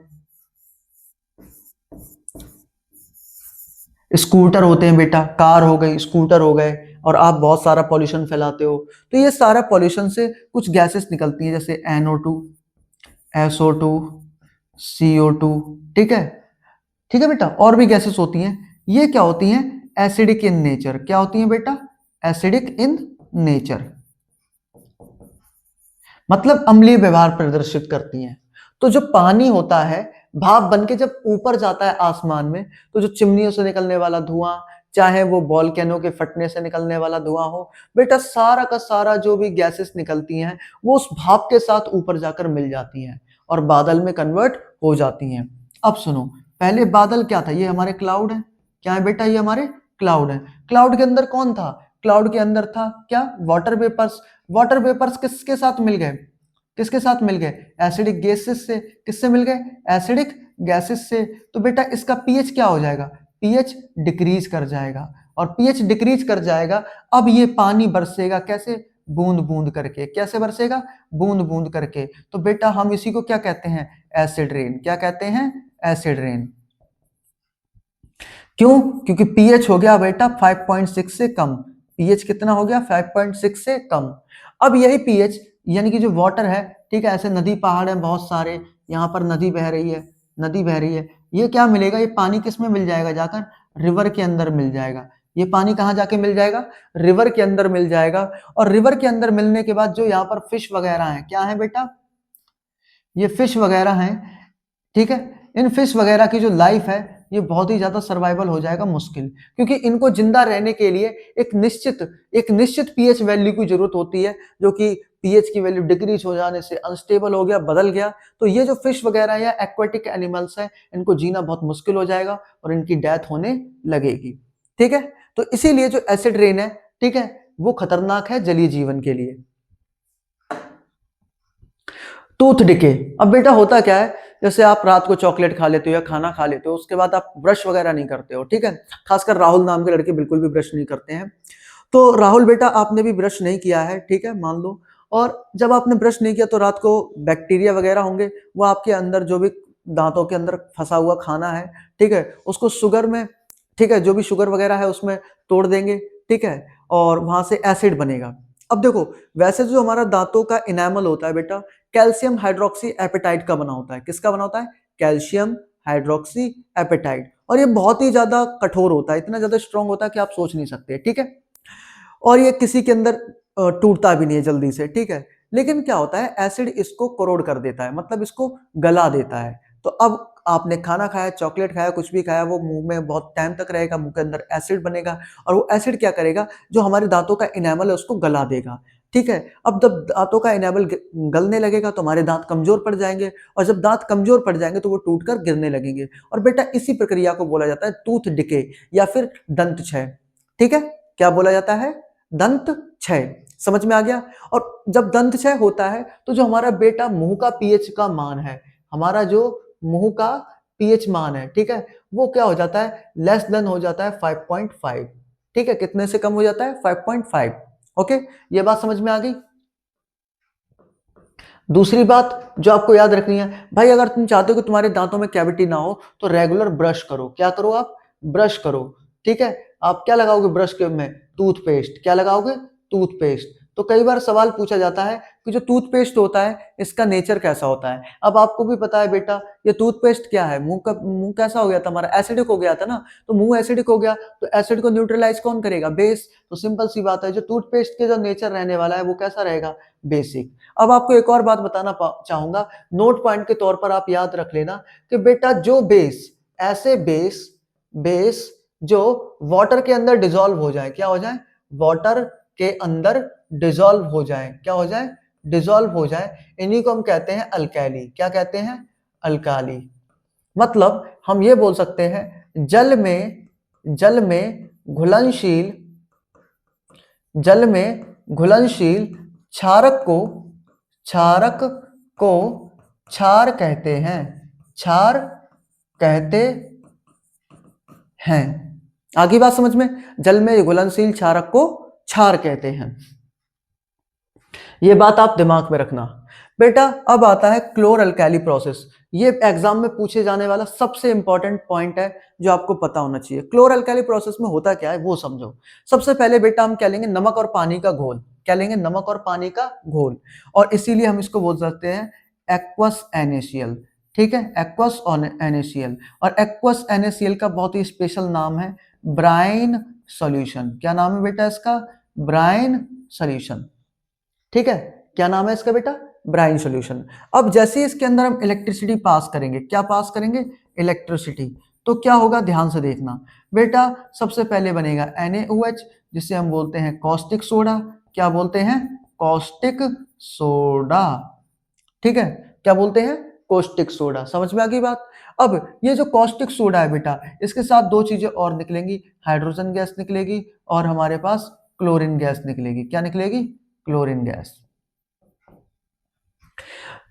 स्कूटर होते हैं बेटा, कार हो गई, स्कूटर हो गए, और आप बहुत सारा पॉल्यूशन फैलाते हो, तो ये सारा पॉल्यूशन से कुछ गैसेस निकलती हैं, जैसे NO2, SO2, CO2, ठीक है, ठीक है बेटा, और भी गैसेस होती हैं। ये क्या होती हैं, एसिडिक इन नेचर। क्या होती हैं बेटा, एसिडिक इन नेचर, मतलब अम्लीय व्यवहार प्रदर्शित करती हैं। तो जो पानी होता है, भाप बनके जब ऊपर जाता है आसमान में, तो जो चिमनियों से निकलने वाला धुआं, चाहे वो वॉल्केनो के फटने से निकलने वाला धुआं हो, बेटा सारा का सारा जो भी गैसेस निकलती हैं वो उस भाप के साथ ऊपर जाकर मिल जाती हैं और बादल में कन्वर्ट हो जाती हैं। अब सुनो, पहले बादल क्या था, ये हमारे क्लाउड है। क्या है बेटा, ये हमारे क्लाउड है। क्लाउड के अंदर कौन था, क्लाउड के अंदर था क्या, वाटर वेपर्स। वाटर वेपर्स किसके साथ मिल गए, किसके साथ मिल गए, एसिडिक गैसेस से। किससे मिल गए, एसिडिक गैसेस से। तो बेटा इसका पीएच क्या हो जाएगा, पीएच डिक्रीज कर जाएगा, और पीएच डिक्रीज कर जाएगा। अब ये पानी बरसेगा कैसे, बूंद बूंद करके। कैसे बरसेगा, बूंद बूंद करके। तो बेटा हम इसी को क्या कहते हैं, एसिड रेन। क्या कहते हैं, एसिड रेन। क्यों, क्योंकि पीएच हो गया बेटा 5.6 से कम। पीएच कितना हो गया, 5.6 से कम। अब यही पीएच यानी कि जो वाटर है, ठीक है, ऐसे नदी पहाड़ हैं बहुत सारे, यहाँ पर नदी बह रही है, नदी बह रही है, ये क्या मिलेगा, ये पानी किस में मिल जाएगा, जाकर रिवर के अंदर मिल जाएगा। ये पानी कहाँ जाके मिल जाएगा, रिवर के अंदर मिल जाएगा। और रिवर के अंदर मिलने के बाद जो यहाँ पर फिश वगैरह हैं, क्या है बेटा, ये फिश वगैरह हैं, ठीक है। इन फिश वगैरह की जो लाइफ है ये बहुत ही ज्यादा सर्वाइवल हो जाएगा मुश्किल, क्योंकि इनको जिंदा रहने के लिए एक निश्चित पीएच वैल्यू की जरूरत होती है, जो कि पीएच की वैल्यू डिक्रीज हो जाने से अनस्टेबल हो गया, बदल गया, तो ये जो फिश वगैरह या एक्वाटिक एनिमल्स हैं इनको जीना बहुत मुश्किल हो जाएगा और इनकी डेथ होने लगेगी, ठीक है। तो इसीलिए जो एसिड रेन है, ठीक है, वो खतरनाक है जलीय जीवन के लिए। टूथ डिके, अब बेटा होता क्या है, जैसे आप रात को चॉकलेट खा लेते हो या खाना खा लेते हो, उसके बाद आप ब्रश वगैरह नहीं करते हो, ठीक है। खासकर राहुल नाम के लड़के बिल्कुल भी ब्रश नहीं करते हैं। तो राहुल बेटा आपने भी ब्रश नहीं किया है, ठीक है, मान लो, और जब आपने ब्रश नहीं किया तो रात को बैक्टीरिया वगैरह होंगे, वो आपके अंदर जो भी दांतों के अंदर फंसा हुआ खाना है, ठीक है, उसको शुगर में, ठीक है, जो भी शुगर वगैरह है उसमें तोड़ देंगे, ठीक है, और वहां से एसिड बनेगा। अब देखो, वैसे जो हमारा दांतों का इनेमल होता है बेटा, कैल्शियम हाइड्रोक्सी एपेटाइट का बना होता है। किसका बना होता है? Calcium hydroxyapatite. और ये बहुत ही ज्यादा कठोर होता है, इतना ज्यादा स्ट्रांग होता है कि आप सोच नहीं सकते, ठीक है। और ये किसी के अंदर टूटता भी नहीं है जल्दी से, ठीक है। लेकिन क्या होता है, एसिड इसको करोड़ कर देता है, मतलब इसको गला देता है। तो अब आपने खाना खाया, चॉकलेट खाया, कुछ भी खाया, वो मुंह में बहुत टाइम तक रहेगा, मुंह के अंदर एसिड बनेगा, और वो एसिड क्या करेगा, जो हमारे दांतों का इनेमल है उसको गला देगा, ठीक है। अब जब दांतों का इनेमल गलने लगेगा तो हमारे दांत कमजोर पड़ जाएंगे, और जब दांत कमजोर पड़ जाएंगे तो वो टूटकर गिरने लगेंगे, और बेटा इसी प्रक्रिया को बोला जाता है टूथ डिके या फिर दंत क्षय, ठीक है। क्या बोला जाता है? दंत क्षय। समझ में आ गया? और जब दंत क्षय होता है तो जो हमारा बेटा मुंह का पीएच का मान है, हमारा जो मुंह का पीएच मान है, ठीक है, वो क्या हो जाता है, लेस देन हो जाता है 5.5, ठीक है। कितने से कम हो जाता है? 5.5। ओके, ये बात समझ में आ गई। दूसरी बात जो आपको याद रखनी है भाई, अगर तुम चाहते हो कि तुम्हारे दांतों में कैविटी ना हो तो रेगुलर ब्रश करो। क्या करो आप? ब्रश करो, ठीक है। आप क्या लगाओगे ब्रश के में? टूथपेस्ट। क्या लगाओगे? टूथपेस्ट। तो कई बार सवाल पूछा जाता है कि जो टूथपेस्ट होता है इसका नेचर कैसा होता है। अब आपको भी पता है बेटा, ये टूथपेस्ट क्या है, मुंह कैसा हो गया था हमारा, एसिडिक हो गया था ना। तो मुंह एसिडिक हो गया तो एसिड को न्यूट्रलाइज कौन करेगा? बेस। तो सिंपल सी बात है, जो टूथपेस्ट के जो नेचर रहने वाला है वो कैसा रहेगा? बेसिक। अब आपको एक और बात बताना चाहूंगा, नोट पॉइंट के तौर पर आप याद रख लेना कि बेटा जो बेस, ऐसे बेस बेस जो वाटर के अंदर डिसॉल्व हो जाए, क्या हो जाए? वाटर के अंदर डिसॉल्व हो जाए। क्या हो जाए? डिसॉल्व हो जाए। इन्हीं को हम कहते हैं अल्कैली। क्या कहते हैं? अल्काली। मतलब हम ये बोल सकते हैं, जल में घुलनशील जल में घुलनशील क्षारक को क्षार कहते हैं। क्षार कहते हैं। आगे बात समझ में? जल में घुलनशील क्षारक को क्षार कहते हैं। ये बात आप दिमाग में रखना बेटा। अब आता है क्लोर अल्कैली प्रोसेस। ये एग्जाम में पूछे जाने वाला सबसे इंपॉर्टेंट पॉइंट है जो आपको पता होना चाहिए। क्लोर अल्कैली प्रोसेस में होता क्या है वो समझो। सबसे पहले बेटा हम क्या लेंगे? नमक और पानी का घोल। क्या लेंगे? नमक और पानी का घोल। और इसीलिए हम इसको बोल सकते हैं एक्वस NaCl, ठीक है, एक्वस NaCl। और एक्वस NaCl का बहुत ही स्पेशल नाम है ब्राइन सॉल्यूशन। क्या नाम है बेटा इसका? ब्राइन सॉल्यूशन, ठीक है। क्या नाम है इसका बेटा? Brine solution. अब जैसे ही इसके अंदर हम इलेक्ट्रिसिटी पास करेंगे, क्या पास करेंगे? इलेक्ट्रिसिटी। तो क्या होगा? ध्यान से देखना बेटा। सबसे पहले बनेगा NaOH, जिसे हम बोलते हैं कॉस्टिक सोडा। क्या बोलते हैं? कॉस्टिक सोडा, ठीक है। क्या बोलते हैं? Caustic soda. समझ में आ गई बात? अब ये जो कॉस्टिक सोडा है बेटा, इसके साथ दो चीजें और निकलेंगी, हाइड्रोजन गैस निकलेगी और हमारे पास क्लोरीन गैस निकलेगी। क्या निकलेगी? Chlorine gas.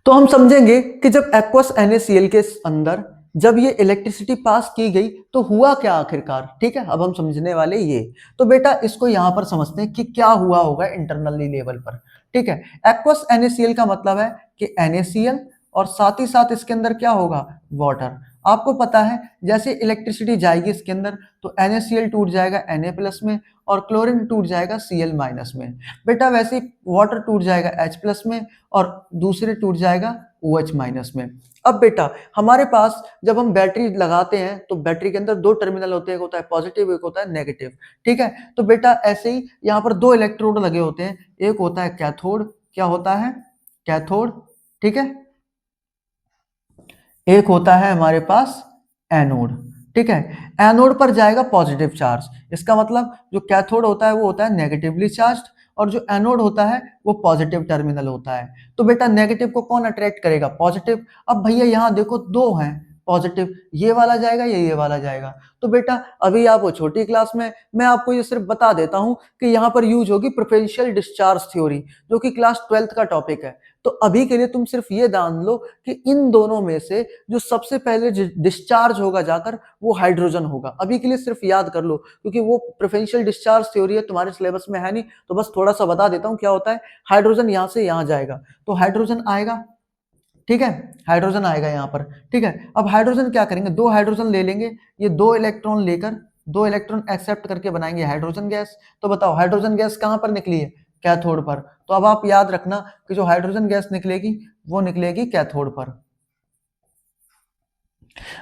तो हम समझेंगे कि जब एक्वस NaCl के अंदर जब ये इलेक्ट्रिसिटी पास की गई तो हुआ क्या आखिरकार, ठीक है। अब हम समझने वाले ये। तो बेटा इसको यहां पर समझते हैं कि क्या हुआ होगा इंटरनली लेवल पर, ठीक है। एक्वस NaCl का मतलब है कि NaCl और साथ ही साथ इसके अंदर क्या होगा? वाटर। आपको पता है जैसे इलेक्ट्रिसिटी जाएगी इसके अंदर तो NaCl टूट जाएगा Na प्लस में और क्लोरीन टूट जाएगा Cl माइनस में। बेटा वैसे वाटर टूट जाएगा H प्लस में और दूसरे टूट जाएगा OH माइनस में। अब बेटा हमारे पास जब हम बैटरी लगाते हैं तो बैटरी के अंदर दो टर्मिनल होते हैं, एक होता है पॉजिटिव, एक होता है नेगेटिव, ठीक है। तो बेटा ऐसे ही यहाँ पर दो इलेक्ट्रोड लगे होते हैं, एक होता है कैथोड। क्या होता है? कैथोड, ठीक है। एक होता है हमारे पास एनोड, ठीक है। एनोड पर जाएगा पॉजिटिव चार्ज, इसका मतलब जो कैथोड होता है वो होता है नेगेटिवली चार्ज्ड, और जो एनोड होता है वो पॉजिटिव टर्मिनल होता है। तो बेटा नेगेटिव को कौन अट्रैक्ट करेगा? पॉजिटिव। अब भैया यहाँ देखो दो हैं पॉजिटिव, ये वाला जाएगा ये वाला जाएगा। तो बेटा अभी आप वो छोटी क्लास में, मैं आपको ये सिर्फ बता देता हूं कि यहाँ पर यूज होगी प्रोफेशनल डिस्चार्ज थ्योरी, जो कि क्लास 12th का टॉपिक है। तो अभी के लिए तुम सिर्फ ये जान लो कि इन दोनों में से जो सबसे पहले डिस्चार्ज होगा जाकर वो हाइड्रोजन होगा। अभी के लिए सिर्फ याद कर लो, क्योंकि वो प्रेफरेंशियल डिस्चार्ज थ्योरी है, तुम्हारे सिलेबस में है नहीं, तो बस थोड़ा सा बता देता हूं क्या होता है। हाइड्रोजन यहां से यहां जाएगा तो हाइड्रोजन आएगा, ठीक है, हाइड्रोजन आएगा यहाँ पर, ठीक है। अब हाइड्रोजन क्या करेंगे, दो हाइड्रोजन ले लेंगे, ये दो इलेक्ट्रॉन लेकर, दो इलेक्ट्रॉन एक्सेप्ट करके बनाएंगे हाइड्रोजन गैस। तो बताओ हाइड्रोजन गैस कहां पर निकली है? कैथोड पर। तो अब आप याद रखना कि जो हाइड्रोजन गैस निकलेगी वो निकलेगी कैथोड पर।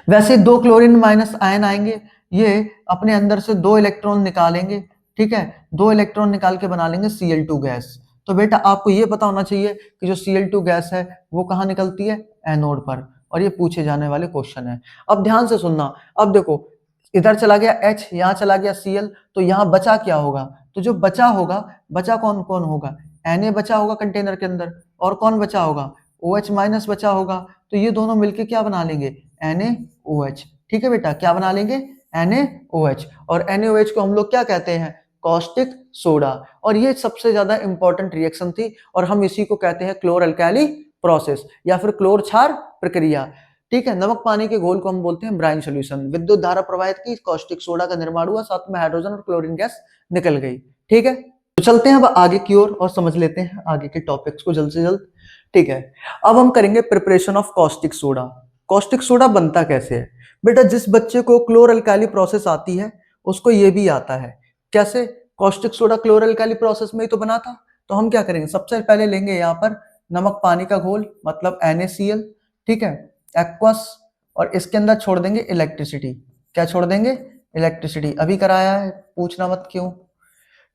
वैसे दो क्लोरीन माइनस आयन आएंगे, ये अपने अंदर से दो इलेक्ट्रॉन निकालेंगे, ठीक है, दो इलेक्ट्रॉन निकाल के बना लेंगे Cl2 गैस। तो बेटा आपको ये पता होना चाहिए कि जो Cl2 गैस है वो कहाँ निकलती है? एनोड पर, और ये पूछे जाने वाले क्वेश्चन है। अब ध्यान से सुनना, अब देखो इधर चला गया H, यहाँ चला गया Cl, तो यहाँ बचा क्या होगा? तो जो बचा होगा, बचा कौन कौन होगा? Na बचा होगा कंटेनर के अंदर, और कौन बचा होगा? OH माइनस बचा होगा। तो ये दोनों मिलके क्या बना लेंगे? NaOH, ठीक है बेटा, क्या बना लेंगे? NaOH। और NaOH को हम लोग क्या कहते हैं? Caustic soda. और ये सबसे ज्यादा इंपॉर्टेंट रिएक्शन थी, और हम इसी को कहते हैं क्लोर अल्कैली प्रोसेस या फिर क्लोर क्षार प्रक्रिया, ठीक है। नमक पानी के घोल को हम बोलते हैं ब्राइन सोल्यूशन। विद्युत धारा प्रवाहित की, कॉस्टिक सोडा का निर्माण हुआ, साथ में हाइड्रोजन और क्लोरीन गैस निकल गई, ठीक है। तो चलते हैं अब आगे की ओर और समझ लेते हैं आगे के टॉपिक्स को जल्द से जल्द, ठीक है। अब हम करेंगे preparation of caustic soda. Caustic soda बनता कैसे है? बेटा जिस बच्चे को क्लोर अल्काली प्रोसेस आती है उसको ये भी आता है। कैसे? कॉस्टिक सोडा क्लोर अल्काली प्रोसेस में ही तो बना था। तो हम क्या करेंगे, सबसे पहले लेंगे यहाँ पर नमक पानी का घोल, मतलब NaCl, ठीक है, एक्वस, और इसके अंदर छोड़ देंगे इलेक्ट्रिसिटी। क्या छोड़ देंगे? इलेक्ट्रिसिटी। अभी कराया है, पूछना मत क्यों,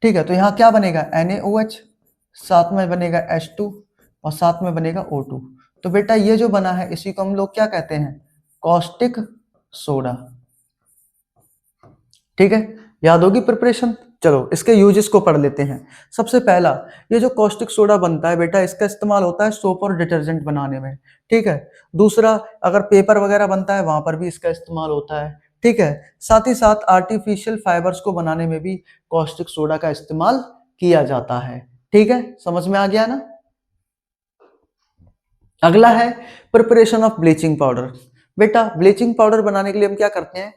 ठीक है। तो यहाँ क्या बनेगा? NaOH, साथ में बनेगा H2, और साथ में बनेगा O2। तो बेटा ये जो बना है इसी को हम लोग क्या कहते हैं? कॉस्टिक सोडा, ठीक है। याद होगी प्रिपरेशन। चलो इसके यूजेस को पढ़ लेते हैं। सबसे पहला, ये जो कॉस्टिक सोडा बनता है बेटा, इसका इस्तेमाल होता है सोप और डिटर्जेंट बनाने में, ठीक है। दूसरा, अगर पेपर वगैरह बनता है वहां पर भी इसका इस्तेमाल होता है, ठीक है। साथ ही साथ आर्टिफिशियल फाइबर्स को बनाने में भी कॉस्टिक सोडा का इस्तेमाल किया जाता है, ठीक है। समझ में आ गया ना? अगला है प्रिपरेशन ऑफ ब्लीचिंग पाउडर। बेटा ब्लीचिंग पाउडर बनाने के लिए हम क्या करते हैं?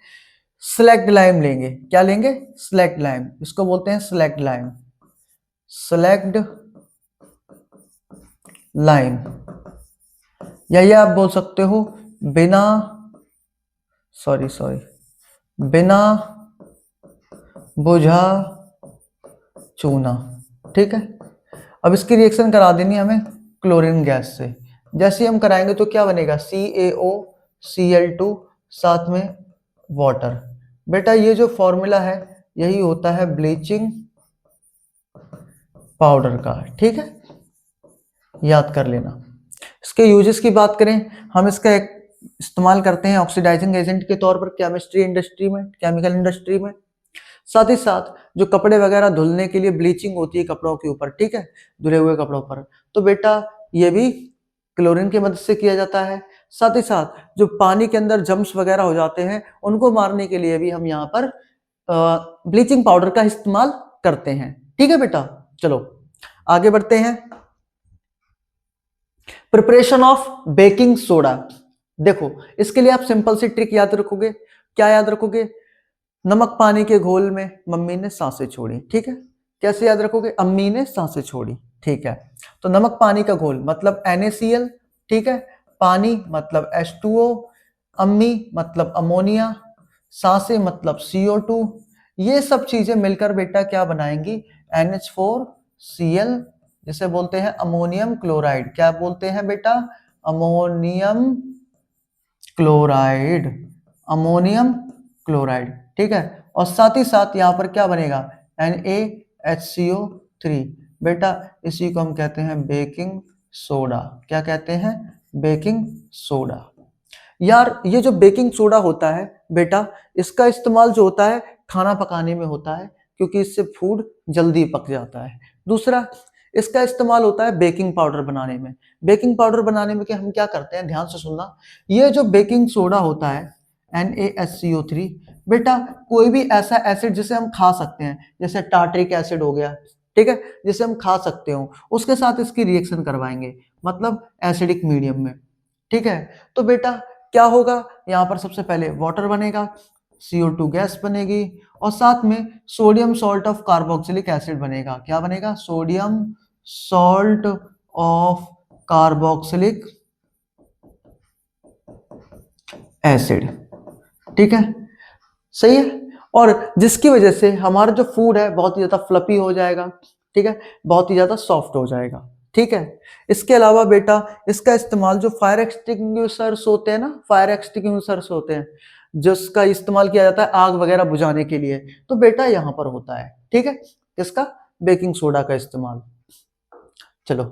स्लैक्ड लाइम लेंगे। क्या लेंगे? स्लैक्ड लाइम, इसको बोलते हैं स्लैक्ड लाइम, स्लैक्ड लाइम, या ये आप बोल सकते हो बिना बिना बुझा चूना, ठीक है। अब इसकी रिएक्शन करा देनी है हमें क्लोरीन गैस से। जैसे ही हम कराएंगे तो क्या बनेगा? CaOCl2, साथ में वाटर। बेटा ये जो फॉर्मूला है यही होता है ब्लीचिंग पाउडर का, ठीक है, याद कर लेना। इसके यूजेस की बात करें, हम इसका इस्तेमाल करते हैं ऑक्सीडाइजिंग एजेंट के तौर पर केमिस्ट्री इंडस्ट्री में, केमिकल इंडस्ट्री में। साथ ही साथ जो कपड़े वगैरह धुलने के लिए ब्लीचिंग होती है कपड़ों के ऊपर, ठीक है, धुले हुए कपड़ों पर, तो बेटा ये भी क्लोरीन की मदद से किया जाता है। साथ ही साथ जो पानी के अंदर जम्स वगैरह हो जाते हैं उनको मारने के लिए भी हम यहाँ पर ब्लीचिंग पाउडर का इस्तेमाल करते हैं, ठीक है बेटा। चलो आगे बढ़ते हैं। Preparation of baking soda. देखो इसके लिए आप सिंपल सी ट्रिक याद रखोगे। क्या याद रखोगे? नमक पानी के घोल में मम्मी ने सांसें छोड़ी, ठीक है। कैसे याद रखोगे? अम्मी ने सांसें छोड़ी, ठीक है। तो नमक पानी का घोल मतलब NaCl, ठीक है, पानी मतलब H2O, अम्मी मतलब अमोनिया, सांसें मतलब CO2, ये सब चीजें मिलकर बेटा क्या बनाएंगी? NH4Cl, जिसे बोलते हैं अमोनियम क्लोराइड। क्या बोलते हैं बेटा? अमोनियम क्लोराइड, अमोनियम क्लोराइड, ठीक है। और साथ ही साथ यहाँ पर क्या बनेगा? NaHCO3। बेटा इसी को हम कहते हैं बेकिंग सोडा। क्या कहते हैं? Baking soda. यार ये जो बेकिंग सोडा होता है बेटा, इसका इस्तेमाल जो होता है खाना पकाने में होता है, क्योंकि इससे फूड जल्दी पक जाता है। दूसरा, इसका इस्तेमाल होता है बेकिंग पाउडर बनाने में। बेकिंग पाउडर बनाने में हम क्या करते हैं, ध्यान से सुनना। ये जो बेकिंग सोडा होता है NaSCO3, बेटा कोई भी ऐसा एसिड जिसे हम खा सकते हैं, जैसे टार्ट्रिक एसिड हो गया, ठीक है, जिसे हम खा सकते हो, उसके साथ इसकी रिएक्शन करवाएंगे, मतलब एसिडिक मीडियम में, ठीक है। तो बेटा क्या होगा, यहाँ पर सबसे पहले वाटर बनेगा, CO2 गैस बनेगी, और साथ में sodium salt of carboxylic acid बनेगा। क्या बनेगा, sodium salt of carboxylic acid, ठीक है, सही है। और जिसकी वजह से हमारा जो फूड है बहुत ही ज्यादा फ्लफी हो जाएगा, ठीक है, बहुत ही ज्यादा सॉफ्ट हो जाएगा, ठीक है। इसके अलावा बेटा इसका इस्तेमाल जो फायर एक्सटिंग्विशर्स होते हैं ना, फायर एक्सटिंग्विशर्स होते हैं, जिसका इस्तेमाल किया जाता है आग वगैरह बुझाने के लिए, तो बेटा यहाँ पर होता है, ठीक है, इसका बेकिंग सोडा का इस्तेमाल। चलो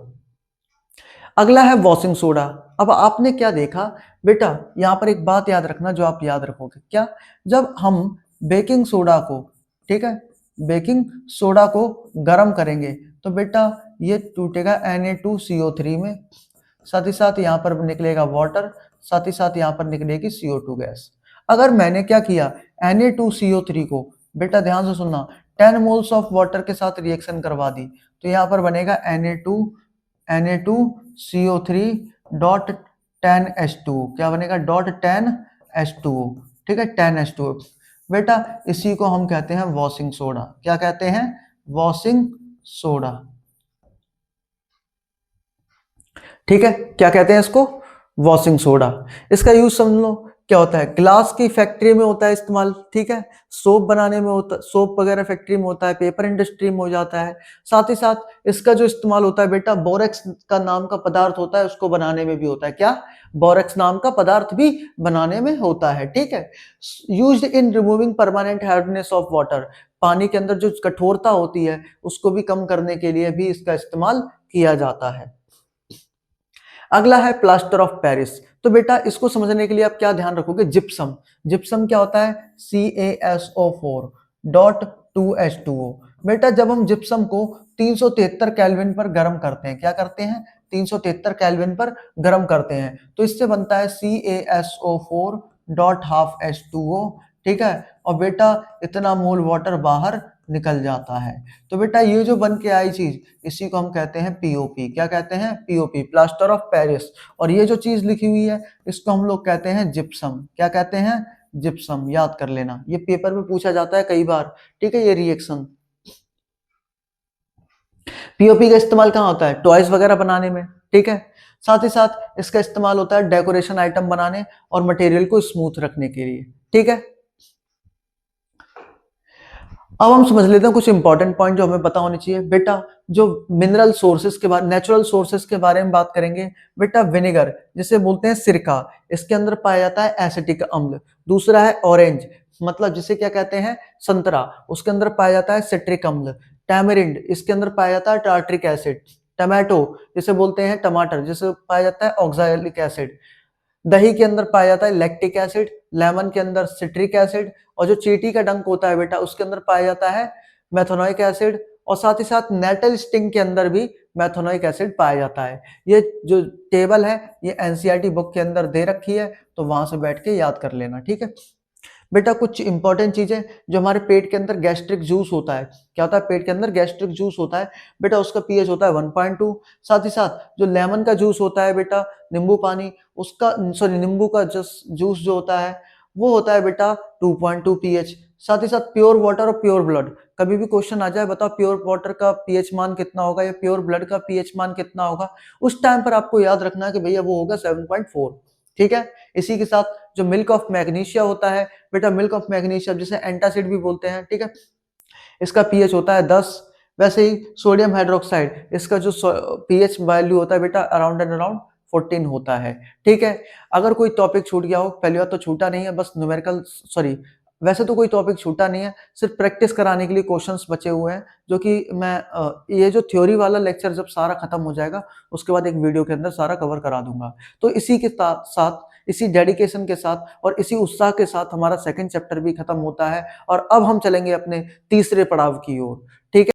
अगला है वॉशिंग सोडा। अब आपने क्या देखा बेटा, यहाँ पर एक बात याद रखना जो आप याद रखोगे, क्या, जब हम बेकिंग सोडा को, ठीक है, बेकिंग सोडा को गर्म करेंगे तो बेटा ये टूटेगा Na2CO3 में, साथ ही साथ यहाँ पर निकलेगा वाटर, साथ ही साथ यहाँ पर निकलेगी CO2 गैस। अगर मैंने क्या किया, Na2CO3 को बेटा ध्यान से सुनना 10 मोल्स ऑफ वाटर के साथ रिएक्शन करवा दी, तो यहाँ पर बनेगा Na2CO3 डॉट 10H2, क्या बनेगा, डॉट 10H2, ठीक है, 10H2। बेटा इसी को हम कहते हैं वॉशिंग सोडा। क्या कहते हैं, वॉशिंग सोडा, ठीक है, क्या कहते हैं इसको, वॉशिंग सोडा। इसका यूज समझ लो क्या होता है, ग्लास की फैक्ट्री में होता है इस्तेमाल, ठीक है, सोप बनाने में होता, सोप वगैरह फैक्ट्री में होता है, पेपर इंडस्ट्री में हो जाता है। साथ ही साथ इसका जो इस्तेमाल होता है बेटा, बोरेक्स का नाम का पदार्थ होता है, उसको बनाने में भी होता है। क्या, बोरेक्स नाम का पदार्थ भी बनाने में होता है, ठीक है। Used in removing permanent hardness of water, पानी के अंदर जो कठोरता होती है उसको भी कम करने के लिए भी इसका इस्तेमाल किया जाता है। अगला है प्लास्टर ऑफ पेरिस। तो बेटा इसको समझने के लिए आप क्या ध्यान रखोगे, जिप्सम। जिप्सम क्या होता है, CaSO4 डॉट 2H2O। बेटा जब हम जिप्सम को 373 केल्विन पर गर्म करते हैं, क्या करते हैं, 373 केल्विन पर गर्म करते हैं, तो इससे बनता है CaSO4 डॉट हाफ H2O, ठीक है, और बेटा इतना मोल वाटर बाहर निकल जाता है। तो बेटा ये जो बन के आई चीज, इसी को हम कहते हैं POP। क्या कहते हैं, POP, प्लास्टर ऑफ पेरिस। और ये जो चीज लिखी हुई है इसको हम लोग कहते हैं जिप्सम। क्या कहते हैं, जिप्सम, याद कर लेना, ये पेपर में पूछा जाता है कई बार, ठीक है, ये रिएक्शन। POP का इस्तेमाल कहाँ होता है, टॉयज वगैरह बनाने में, ठीक है, साथ ही साथ इसका इस्तेमाल होता है डेकोरेशन आइटम बनाने और मटेरियल को स्मूथ रखने के लिए, ठीक है। अब हम समझ लेते हैं कुछ इंपॉर्टेंट पॉइंट जो हमें पता होने चाहिए। बेटा जो मिनरल सोर्सेज के बारे, नेचुरल सोर्सेज के बारे में बात करेंगे। बेटा विनेगर जिसे बोलते हैं सिरका, इसके अंदर पाया जाता है एसिटिक अम्ल। दूसरा है ऑरेंज, मतलब जिसे क्या कहते हैं, संतरा, उसके अंदर पाया जाता है सिट्रिक अम्ल। टैमरिंड, इसके अंदर पाया जाता है टार्ट्रिक एसिड। टमाटो जिसे बोलते हैं टमाटर, जिसे पाया जाता है ऑक्सैलिक एसिड। दही के अंदर पाया जाता है लैक्टिक एसिड। लेमन के अंदर सिट्रिक एसिड। और जो चींटी का डंक होता है बेटा, उसके अंदर पाया जाता है मेथोनोइक एसिड। और साथ ही साथ नेटल स्टिंग के अंदर भी मेथोनोइक एसिड पाया जाता है। ये जो टेबल है ये एनसीईआरटी बुक के अंदर दे रखी है, तो वहां से बैठ के याद कर लेना, ठीक है। बेटा कुछ इंपॉर्टेंट चीजें, जो हमारे पेट के अंदर गैस्ट्रिक जूस होता है, क्या होता है, पेट के अंदर गैस्ट्रिक जूस होता है बेटा, उसका पीएच होता है 1.2। साथ ही साथ जो लेमन का जूस होता है बेटा, नींबू पानी, उसका, सॉरी, नींबू का जूस जो होता है वो होता है बेटा 2.2 पीएच। साथ ही साथ प्योर वाटर और प्योर ब्लड, कभी भी क्वेश्चन आ जाए बताओ प्योर वाटर का पीएच मान कितना होगा या प्योर ब्लड का पीएच मान कितना होगा, उस टाइम पर आपको याद रखना है कि भैया वो होगा 7.4, ठीक है। इसी के साथ जो मिल्क ऑफ मैग्नीशिया होता है बेटा, मिल्क ऑफ मैग्नीशिया जिसे एंटासिड भी बोलते हैं, ठीक है, इसका पीएच होता है 10। वैसे ही सोडियम हाइड्रोक्साइड, इसका जो पीएच वैल्यू होता है बेटा अराउंड एंड अराउंड 14 होता है, ठीक है। अगर कोई टॉपिक छूट गया हो, पहली बात तो छूटा नहीं है, बस न्यूमेरिकल, सॉरी, वैसे तो कोई टॉपिक छूटा नहीं है, सिर्फ प्रैक्टिस कराने के लिए क्वेश्चंस बचे हुए हैं, जो कि मैं ये जो थ्योरी वाला लेक्चर जब सारा खत्म हो जाएगा उसके बाद एक वीडियो के अंदर सारा कवर करा दूंगा। तो इसी के साथ इसी डेडिकेशन के साथ और इसी उत्साह के साथ हमारा सेकंड चैप्टर भी खत्म होता है और अब हम चलेंगे अपने तीसरे पड़ाव की ओर।